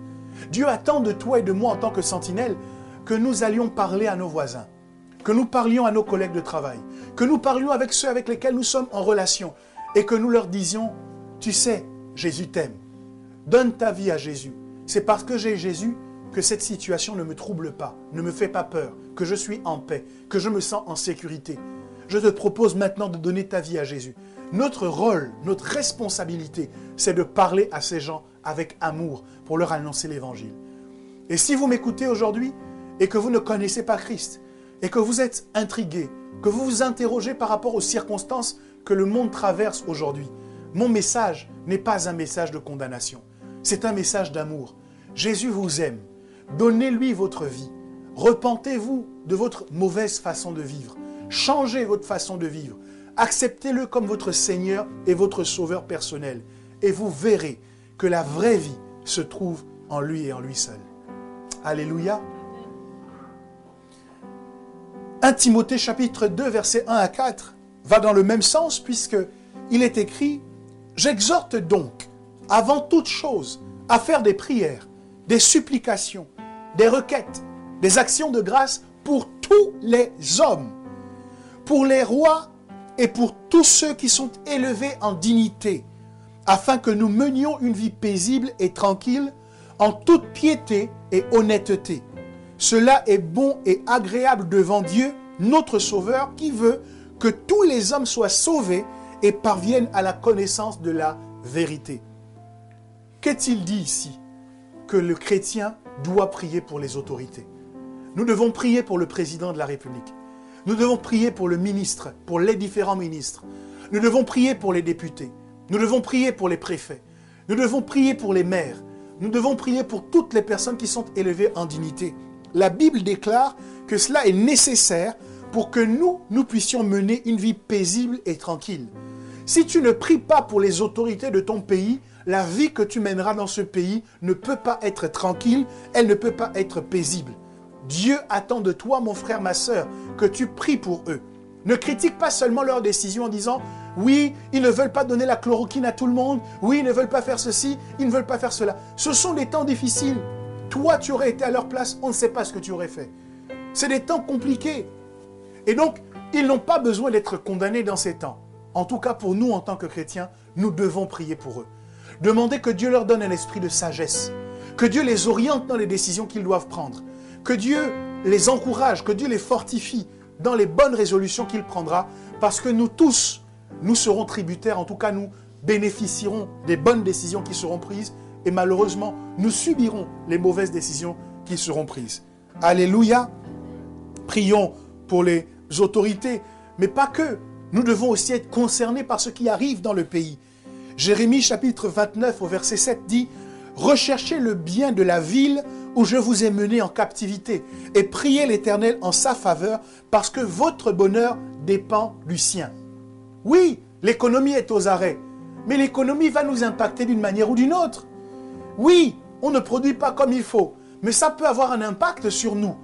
Dieu attend de toi et de moi en tant que sentinelle que nous allions parler à nos voisins, que nous parlions à nos collègues de travail, que nous parlions avec ceux avec lesquels nous sommes en relation et que nous leur disions, tu sais, Jésus t'aime. Donne ta vie à Jésus. C'est parce que j'ai Jésus que cette situation ne me trouble pas, ne me fait pas peur, que je suis en paix, que je me sens en sécurité. Je te propose maintenant de donner ta vie à Jésus. Notre rôle, notre responsabilité, c'est de parler à ces gens avec amour pour leur annoncer l'évangile. Et si vous m'écoutez aujourd'hui et que vous ne connaissez pas Christ et que vous êtes intrigué, que vous vous interrogez par rapport aux circonstances que le monde traverse aujourd'hui, mon message n'est pas un message de condamnation. C'est un message d'amour. Jésus vous aime. Donnez-lui votre vie. Repentez-vous de votre mauvaise façon de vivre. Changez votre façon de vivre. Acceptez-le comme votre Seigneur et votre Sauveur personnel. Et vous verrez que la vraie vie se trouve en lui et en lui seul. Alléluia. 1 Timothée chapitre 2 versets 1 à 4 va dans le même sens puisque il est écrit « J'exhorte donc, avant toute chose, à faire des prières, des supplications, des requêtes, des actions de grâce pour tous les hommes, pour les rois et pour tous ceux qui sont élevés en dignité, afin que nous menions une vie paisible et tranquille, en toute piété et honnêteté. Cela est bon et agréable devant Dieu, notre Sauveur, qui veut que tous les hommes soient sauvés et parviennent à la connaissance de la vérité. » Qu'est-il dit ici? Que le chrétien doit prier pour les autorités. Nous devons prier pour le président de la République. Nous devons prier pour le ministre, pour les différents ministres. Nous devons prier pour les députés. Nous devons prier pour les préfets. Nous devons prier pour les maires. Nous devons prier pour toutes les personnes qui sont élevées en dignité. La Bible déclare que cela est nécessaire pour que nous puissions mener une vie paisible et tranquille. Si tu ne pries pas pour les autorités de ton pays, la vie que tu mèneras dans ce pays ne peut pas être tranquille, elle ne peut pas être paisible. Dieu attend de toi, mon frère, ma sœur, que tu pries pour eux. Ne critique pas seulement leurs décisions en disant « Oui, ils ne veulent pas donner la chloroquine à tout le monde. Oui, ils ne veulent pas faire ceci, ils ne veulent pas faire cela. » Ce sont des temps difficiles. Toi, tu aurais été à leur place, on ne sait pas ce que tu aurais fait. C'est des temps compliqués. Et donc, ils n'ont pas besoin d'être condamnés dans ces temps. En tout cas, pour nous, en tant que chrétiens, nous devons prier pour eux. Demander que Dieu leur donne un esprit de sagesse, que Dieu les oriente dans les décisions qu'ils doivent prendre, que Dieu les encourage, que Dieu les fortifie dans les bonnes résolutions qu'il prendra, parce que nous tous, nous serons tributaires, en tout cas nous bénéficierons des bonnes décisions qui seront prises, et malheureusement, nous subirons les mauvaises décisions qui seront prises. Alléluia. Prions pour les autorités, mais pas que. Nous devons aussi être concernés par ce qui arrive dans le pays. Jérémie chapitre 29 au verset 7 dit « Recherchez le bien de la ville où je vous ai mené en captivité et priez l'Éternel en sa faveur parce que votre bonheur dépend du sien. » Oui, l'économie est aux arrêts, mais l'économie va nous impacter d'une manière ou d'une autre. Oui, on ne produit pas comme il faut, mais ça peut avoir un impact sur nous.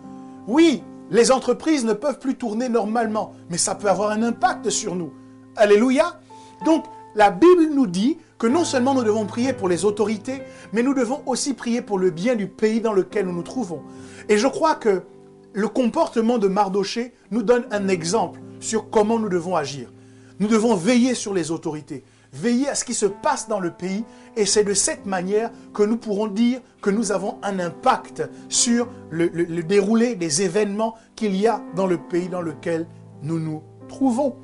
Oui, les entreprises ne peuvent plus tourner normalement, mais ça peut avoir un impact sur nous. Alléluia. Donc, la Bible nous dit que non seulement nous devons prier pour les autorités, mais nous devons aussi prier pour le bien du pays dans lequel nous nous trouvons. Et je crois que le comportement de Mardochée nous donne un exemple sur comment nous devons agir. Nous devons veiller sur les autorités, veiller à ce qui se passe dans le pays, et c'est de cette manière que nous pourrons dire que nous avons un impact sur le déroulé des événements qu'il y a dans le pays dans lequel nous nous trouvons.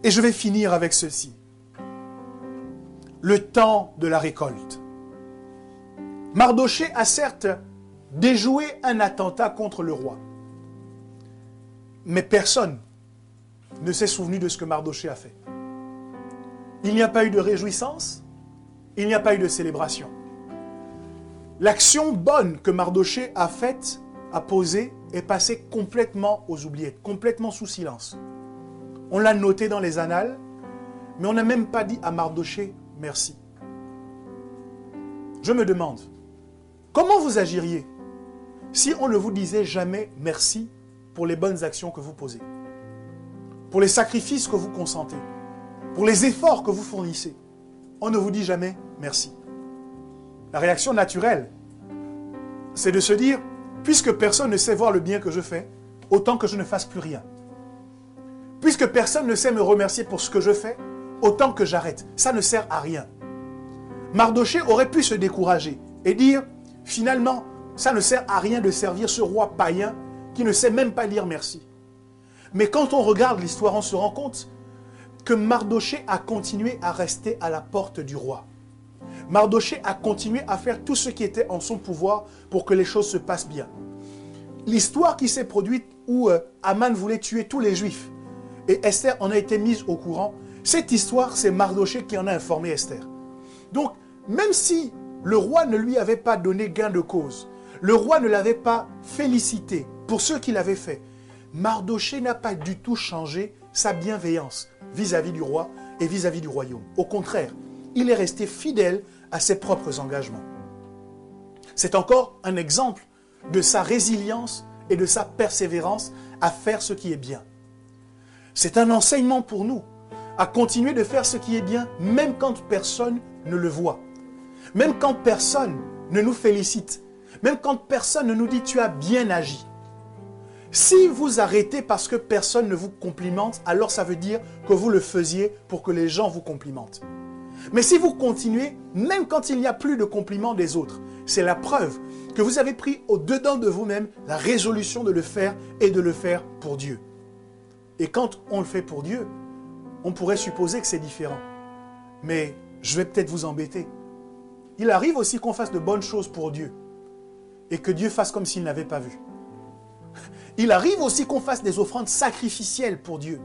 Et je vais finir avec ceci. Le temps de la récolte. Mardochée a certes déjoué un attentat contre le roi. Mais personne ne s'est souvenu de ce que Mardochée a fait. Il n'y a pas eu de réjouissance, il n'y a pas eu de célébration. L'action bonne que Mardochée a faite, a posée, est passée complètement aux oubliettes, complètement sous silence. On l'a noté dans les annales, mais on n'a même pas dit à Mardochée merci. Je me demande, comment vous agiriez si on ne vous disait jamais merci pour les bonnes actions que vous posez, pour les sacrifices que vous consentez, pour les efforts que vous fournissez? On ne vous dit jamais merci. La réaction naturelle, c'est de se dire, puisque personne ne sait voir le bien que je fais, autant que je ne fasse plus rien. Puisque personne ne sait me remercier pour ce que je fais, autant que j'arrête. Ça ne sert à rien. Mardochée aurait pu se décourager et dire, finalement, ça ne sert à rien de servir ce roi païen qui ne sait même pas dire merci. Mais quand on regarde l'histoire, on se rend compte que Mardochée a continué à rester à la porte du roi. Mardochée a continué à faire tout ce qui était en son pouvoir pour que les choses se passent bien. L'histoire qui s'est produite où Aman voulait tuer tous les Juifs et Esther en a été mise au courant, cette histoire, c'est Mardochée qui en a informé Esther. Donc, même si le roi ne lui avait pas donné gain de cause, le roi ne l'avait pas félicité pour ce qu'il avait fait, Mardochée n'a pas du tout changé sa bienveillance vis-à-vis du roi et vis-à-vis du royaume. Au contraire, il est resté fidèle à ses propres engagements. C'est encore un exemple de sa résilience et de sa persévérance à faire ce qui est bien. C'est un enseignement pour nous, à continuer de faire ce qui est bien, même quand personne ne le voit. Même quand personne ne nous félicite. Même quand personne ne nous dit « tu as bien agi ». Si vous arrêtez parce que personne ne vous complimente, alors ça veut dire que vous le faisiez pour que les gens vous complimentent. Mais si vous continuez, même quand il n'y a plus de compliments des autres, c'est la preuve que vous avez pris au-dedans de vous-même la résolution de le faire et de le faire pour Dieu. Et quand on le fait pour Dieu, on pourrait supposer que c'est différent. Mais je vais peut-être vous embêter. Il arrive aussi qu'on fasse de bonnes choses pour Dieu et que Dieu fasse comme s'il n'avait pas vu. Il arrive aussi qu'on fasse des offrandes sacrificielles pour Dieu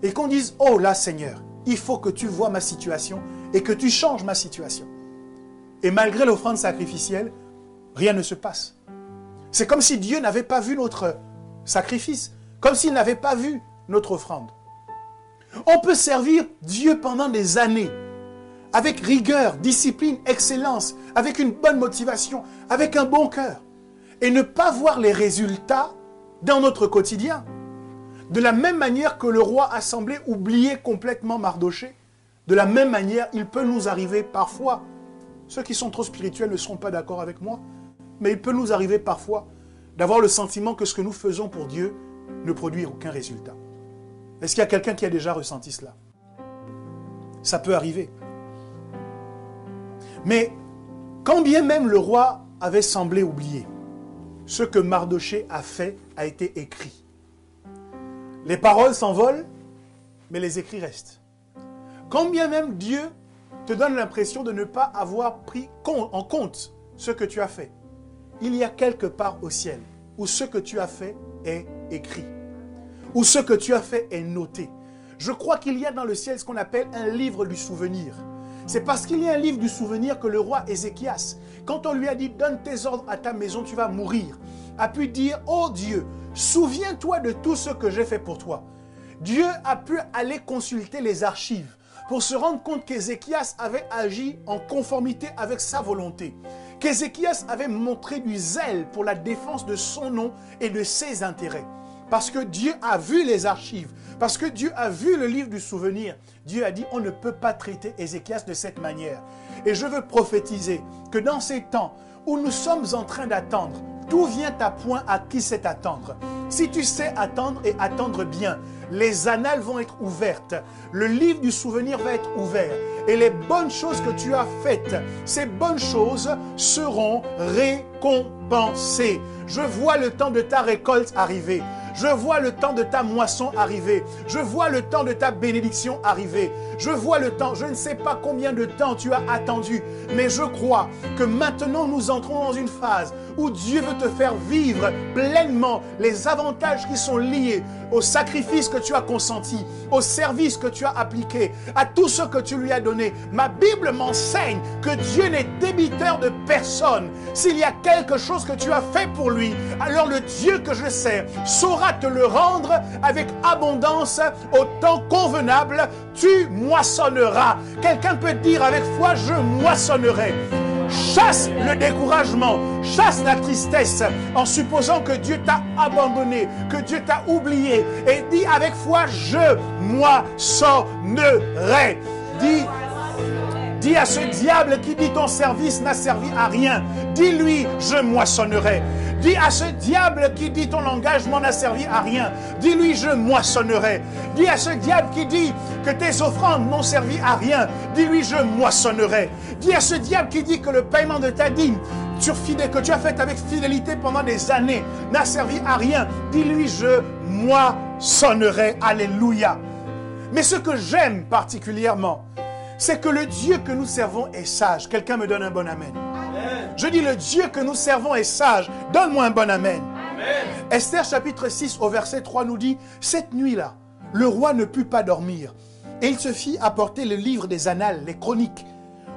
et qu'on dise « Oh là Seigneur, il faut que tu vois ma situation et que tu changes ma situation. » Et malgré l'offrande sacrificielle, rien ne se passe. C'est comme si Dieu n'avait pas vu notre sacrifice, comme s'il n'avait pas vu notre offrande. On peut servir Dieu pendant des années, avec rigueur, discipline, excellence, avec une bonne motivation, avec un bon cœur, et ne pas voir les résultats dans notre quotidien. De la même manière que le roi a semblé oublier complètement Mardochée, de la même manière, il peut nous arriver parfois, ceux qui sont trop spirituels ne seront pas d'accord avec moi, mais il peut nous arriver parfois d'avoir le sentiment que ce que nous faisons pour Dieu ne produit aucun résultat. Est-ce qu'il y a quelqu'un qui a déjà ressenti cela? Ça peut arriver. Mais quand bien même le roi avait semblé oublier, ce que Mardochée a fait a été écrit. Les paroles s'envolent, mais les écrits restent. Quand bien même Dieu te donne l'impression de ne pas avoir pris en compte ce que tu as fait, il y a quelque part au ciel où ce que tu as fait est écrit, où ce que tu as fait est noté. Je crois qu'il y a dans le ciel ce qu'on appelle un livre du souvenir. C'est parce qu'il y a un livre du souvenir que le roi Ézéchias, quand on lui a dit « Donne tes ordres à ta maison, tu vas mourir », a pu dire « Oh Dieu, souviens-toi de tout ce que j'ai fait pour toi ». Dieu a pu aller consulter les archives pour se rendre compte qu'Ézéchias avait agi en conformité avec sa volonté, qu'Ézéchias avait montré du zèle pour la défense de son nom et de ses intérêts. parce que Dieu a vu les archives, parce que Dieu a vu le livre du souvenir. Dieu a dit, on ne peut pas traiter Ézéchias de cette manière. Et je veux prophétiser que dans ces temps où nous sommes en train d'attendre, tout vient à point à qui sait attendre. Si tu sais attendre et attendre bien, les annales vont être ouvertes, le livre du souvenir va être ouvert et les bonnes choses que tu as faites, ces bonnes choses seront récompensées. Je vois le temps de ta récolte arriver. Je vois le temps de ta moisson arriver. Je vois le temps de ta bénédiction arriver. Je vois le temps, je ne sais pas combien de temps tu as attendu, mais je crois que maintenant nous entrons dans une phase où Dieu veut te faire vivre pleinement les avantages qui sont liés au sacrifice que tu as consenti, au service que tu as appliqué, à tout ce que tu lui as donné. Ma Bible m'enseigne que Dieu n'est débiteur de personne. S'il y a quelque chose que tu as fait pour lui, alors le Dieu que je sers saura te le rendre avec abondance au temps convenable. Tu moissonneras. Quelqu'un peut dire avec foi, je moissonnerai. Chasse le découragement, chasse la tristesse en supposant que Dieu t'a abandonné, que Dieu t'a oublié. Et dis avec foi, je moissonnerai. Dis à ce diable qui dit ton service n'a servi à rien. Dis-lui, je moissonnerai. Dis à ce diable qui dit ton engagement n'a servi à rien. Dis-lui, je moissonnerai. Dis à ce diable qui dit que tes offrandes n'ont servi à rien. Dis-lui, je moissonnerai. Dis à ce diable qui dit que le paiement de ta dîme que tu as fait avec fidélité pendant des années n'a servi à rien. Dis-lui, je moissonnerai. Alléluia. Mais ce que j'aime particulièrement, c'est que le Dieu que nous servons est sage. Quelqu'un me donne un bon amen. Je dis, le Dieu que nous servons est sage. Donne-moi un bon amen. Amen. Esther chapitre 6 au verset 3 nous dit, cette nuit-là, le roi ne put pas dormir. Et il se fit apporter le livre des annales, les chroniques.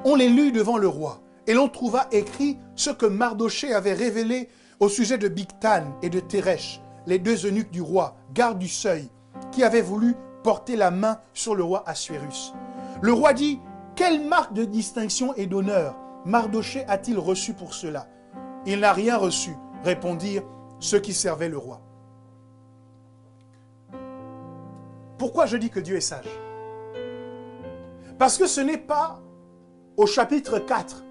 On les lut devant le roi. Et l'on trouva écrit ce que Mardochée avait révélé au sujet de Bigtan et de Téresh, les deux eunuques du roi, gardes du seuil, qui avaient voulu porter la main sur le roi Assuérus. Le roi dit, quelle marque de distinction et d'honneur Mardochée a-t-il reçu pour cela? Il n'a rien reçu, répondirent ceux qui servaient le roi. Pourquoi je dis que Dieu est sage? Parce que ce n'est pas au chapitre 4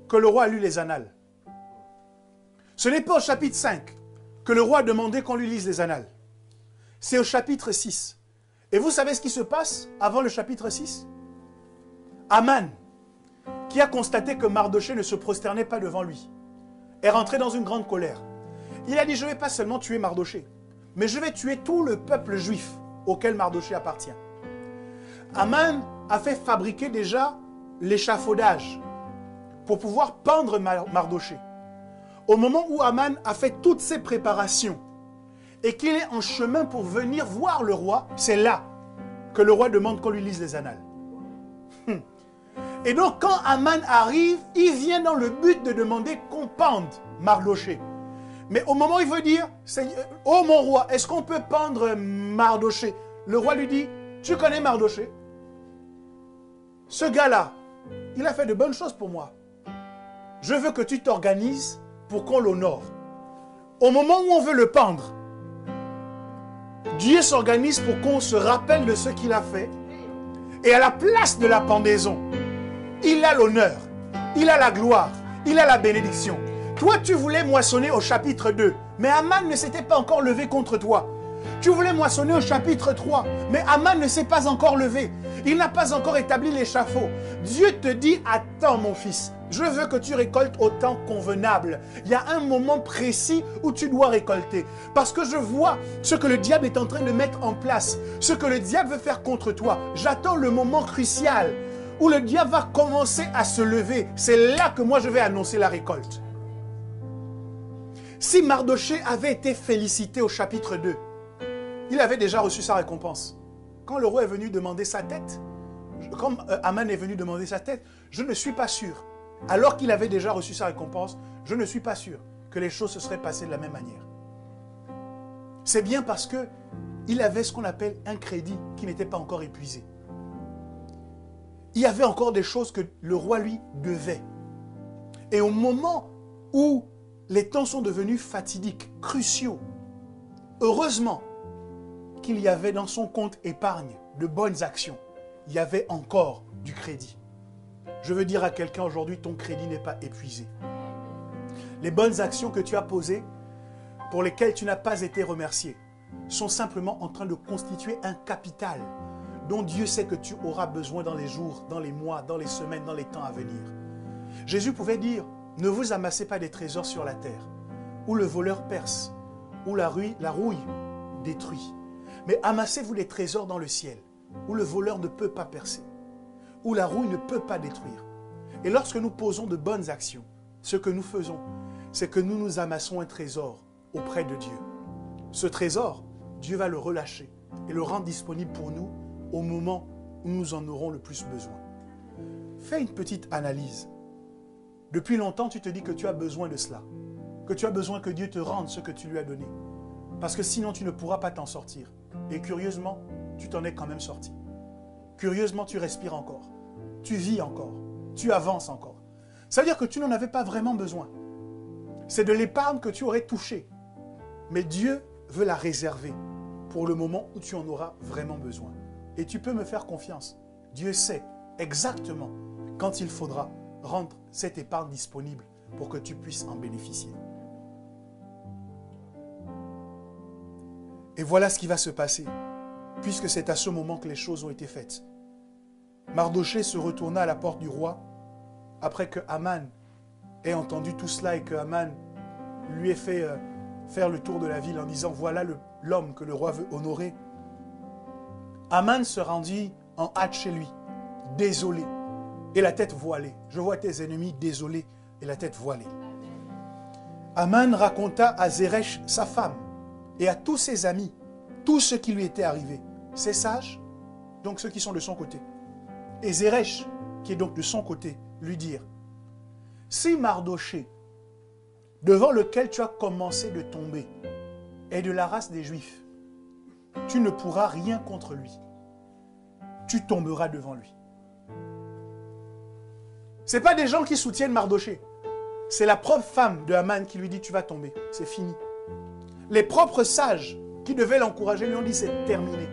que le roi a lu les annales. Ce n'est pas au chapitre 5 que le roi a demandé qu'on lui lise les annales. C'est au chapitre 6. Et vous savez ce qui se passe avant le chapitre 6? Aman, qui a constaté que Mardochée ne se prosternait pas devant lui, est rentré dans une grande colère. Il a dit, je ne vais pas seulement tuer Mardochée, mais je vais tuer tout le peuple juif auquel Mardochée appartient. Aman a fait fabriquer déjà l'échafaudage pour pouvoir pendre Mardochée. Au moment où Aman a fait toutes ses préparations et qu'il est en chemin pour venir voir le roi, c'est là que le roi demande qu'on lui lise les annales. Et donc quand Aman arrive, il vient dans le but de demander qu'on pende Mardochée. Mais au moment où il veut dire, oh mon roi, est-ce qu'on peut pendre Mardochée? Le roi lui dit, tu connais Mardochée? Ce gars-là, il a fait de bonnes choses pour moi. Je veux que tu t'organises pour qu'on l'honore. Au moment où on veut le pendre, Dieu s'organise pour qu'on se rappelle de ce qu'il a fait. Et à la place de la pendaison, il a l'honneur, il a la gloire, il a la bénédiction. Toi, tu voulais moissonner au chapitre 2, mais Aman ne s'était pas encore levé contre toi. Tu voulais moissonner au chapitre 3, mais Aman ne s'est pas encore levé. Il n'a pas encore établi l'échafaud. Dieu te dit, attends mon fils, je veux que tu récoltes au temps convenable. Il y a un moment précis où tu dois récolter. Parce que je vois ce que le diable est en train de mettre en place, ce que le diable veut faire contre toi. J'attends le moment crucial où le diable va commencer à se lever. C'est là que moi je vais annoncer la récolte. Si Mardochée avait été félicité au chapitre 2, il avait déjà reçu sa récompense. Quand le roi est venu demander sa tête, quand Aman est venu demander sa tête, je ne suis pas sûr. Alors qu'il avait déjà reçu sa récompense, je ne suis pas sûr que les choses se seraient passées de la même manière. C'est bien parce qu'il avait ce qu'on appelle un crédit qui n'était pas encore épuisé. Il y avait encore des choses que le roi lui devait. Et au moment où les temps sont devenus fatidiques, cruciaux, Heureusement qu'il y avait dans son compte épargne de bonnes actions. Il y avait encore du crédit. Je veux dire à quelqu'un aujourd'hui, ton crédit n'est pas épuisé. Les bonnes actions que tu as posées, pour lesquelles tu n'as pas été remercié, sont simplement en train de constituer un capital dont Dieu sait que tu auras besoin dans les jours, dans les mois, dans les semaines, dans les temps à venir. Jésus pouvait dire, ne vous amassez pas des trésors sur la terre, où le voleur perce, où la rouille détruit. Mais amassez-vous des trésors dans le ciel, où le voleur ne peut pas percer, où la rouille ne peut pas détruire. Et lorsque nous posons de bonnes actions, ce que nous faisons, c'est que nous nous amassons un trésor auprès de Dieu. Ce trésor, Dieu va le relâcher et le rendre disponible pour nous au moment où nous en aurons le plus besoin. Fais une petite analyse. Depuis longtemps, tu te dis que tu as besoin de cela, que tu as besoin que Dieu te rende ce que tu lui as donné. Parce que sinon, tu ne pourras pas t'en sortir. Et curieusement, tu t'en es quand même sorti. Curieusement, tu respires encore. Tu vis encore. Tu avances encore. Ça veut dire que tu n'en avais pas vraiment besoin. C'est de l'épargne que tu aurais touchée. Mais Dieu veut la réserver pour le moment où tu en auras vraiment besoin. Et tu peux me faire confiance. Dieu sait exactement quand il faudra rendre cette épargne disponible pour que tu puisses en bénéficier. Et voilà ce qui va se passer, puisque c'est à ce moment que les choses ont été faites. Mardochée se retourna à la porte du roi, après que Haman ait entendu tout cela et que Haman lui ait fait faire le tour de la ville en disant « Voilà l'homme que le roi veut honorer ». Haman se rendit en hâte chez lui, désolé, et la tête voilée. Je vois tes ennemis désolés et la tête voilée. Haman raconta à Zeresh, sa femme, et à tous ses amis, tout ce qui lui était arrivé. Ses sages, donc ceux qui sont de son côté, et Zeresh, qui est donc de son côté, lui dirent, si Mardochée, devant lequel tu as commencé de tomber, est de la race des Juifs, tu ne pourras rien contre lui. Tu tomberas devant lui. Ce n'est pas des gens qui soutiennent Mardochée. C'est la propre femme de Haman qui lui dit, tu vas tomber, c'est fini. Les propres sages qui devaient l'encourager lui ont dit, c'est terminé.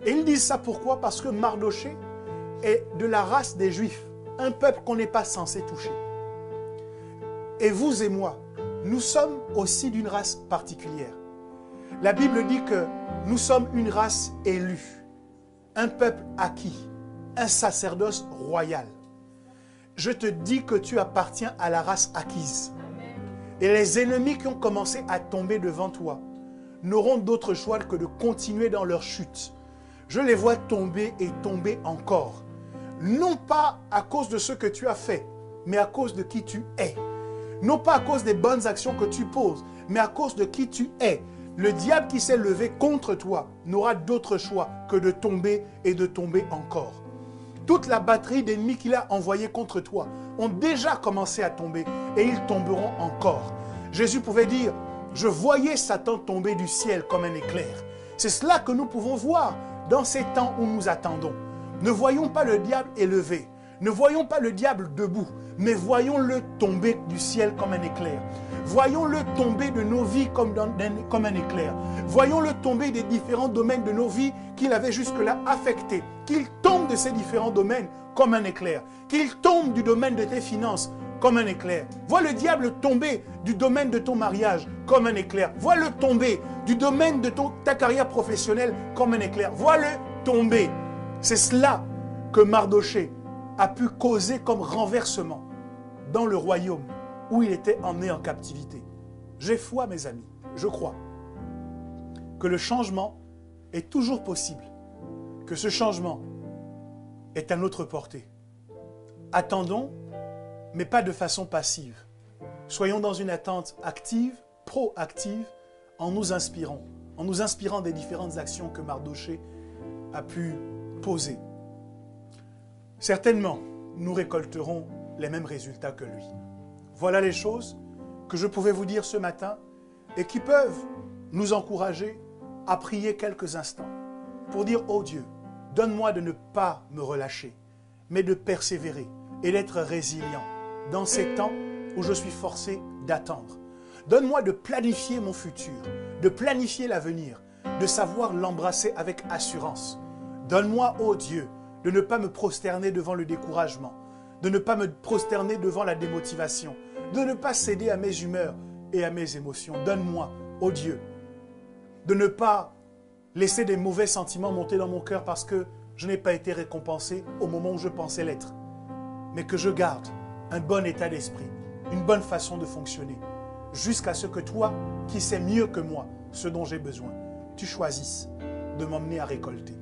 Et ils disent ça pourquoi? Parce que Mardochée est de la race des Juifs, un peuple qu'on n'est pas censé toucher. Et vous et moi, nous sommes aussi d'une race particulière. La Bible dit que nous sommes une race élue, un peuple acquis, un sacerdoce royal. Je te dis que tu appartiens à la race acquise. Et les ennemis qui ont commencé à tomber devant toi n'auront d'autre choix que de continuer dans leur chute. Je les vois tomber et tomber encore. Non pas à cause de ce que tu as fait, mais à cause de qui tu es. Non pas à cause des bonnes actions que tu poses, mais à cause de qui tu es. Le diable qui s'est levé contre toi n'aura d'autre choix que de tomber et de tomber encore. Toute la batterie d'ennemis qu'il a envoyés contre toi ont déjà commencé à tomber et ils tomberont encore. Jésus pouvait dire, je voyais Satan tomber du ciel comme un éclair. C'est cela que nous pouvons voir dans ces temps où nous attendons. Ne voyons pas le diable élevé, ne voyons pas le diable debout, mais voyons-le tomber du ciel comme un éclair. Voyons-le tomber de nos vies comme un éclair. Voyons-le tomber des différents domaines de nos vies qu'il avait jusque-là affectés. Qu'il tombe de ces différents domaines comme un éclair. Qu'il tombe du domaine de tes finances comme un éclair. Vois le diable tomber du domaine de ton mariage comme un éclair. Vois-le tomber du domaine de ta carrière professionnelle comme un éclair. Vois-le tomber. C'est cela que Mardochée a pu causer comme renversement dans le royaume où il était emmené en captivité. J'ai foi, mes amis, je crois que le changement est toujours possible, que ce changement est à notre portée. Attendons, mais pas de façon passive. Soyons dans une attente active, proactive, en nous inspirant des différentes actions que Mardochée a pu poser. Certainement, nous récolterons les mêmes résultats que lui. Voilà les choses que je pouvais vous dire ce matin et qui peuvent nous encourager à prier quelques instants pour dire, oh Dieu, donne-moi de ne pas me relâcher, mais de persévérer et d'être résilient dans ces temps où je suis forcé d'attendre. Donne-moi de planifier mon futur, de planifier l'avenir, de savoir l'embrasser avec assurance. Donne-moi, ô Dieu, de ne pas me prosterner devant le découragement, de ne pas me prosterner devant la démotivation, de ne pas céder à mes humeurs et à mes émotions. Donne-moi, ô Dieu, de ne pas laisser des mauvais sentiments monter dans mon cœur parce que je n'ai pas été récompensé au moment où je pensais l'être, mais que je garde un bon état d'esprit, une bonne façon de fonctionner, jusqu'à ce que toi, qui sais mieux que moi ce dont j'ai besoin, tu choisisses de m'emmener à récolter.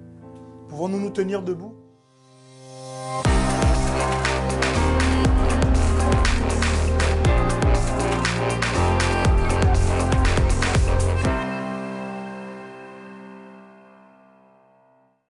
Pouvons-nous nous tenir debout ?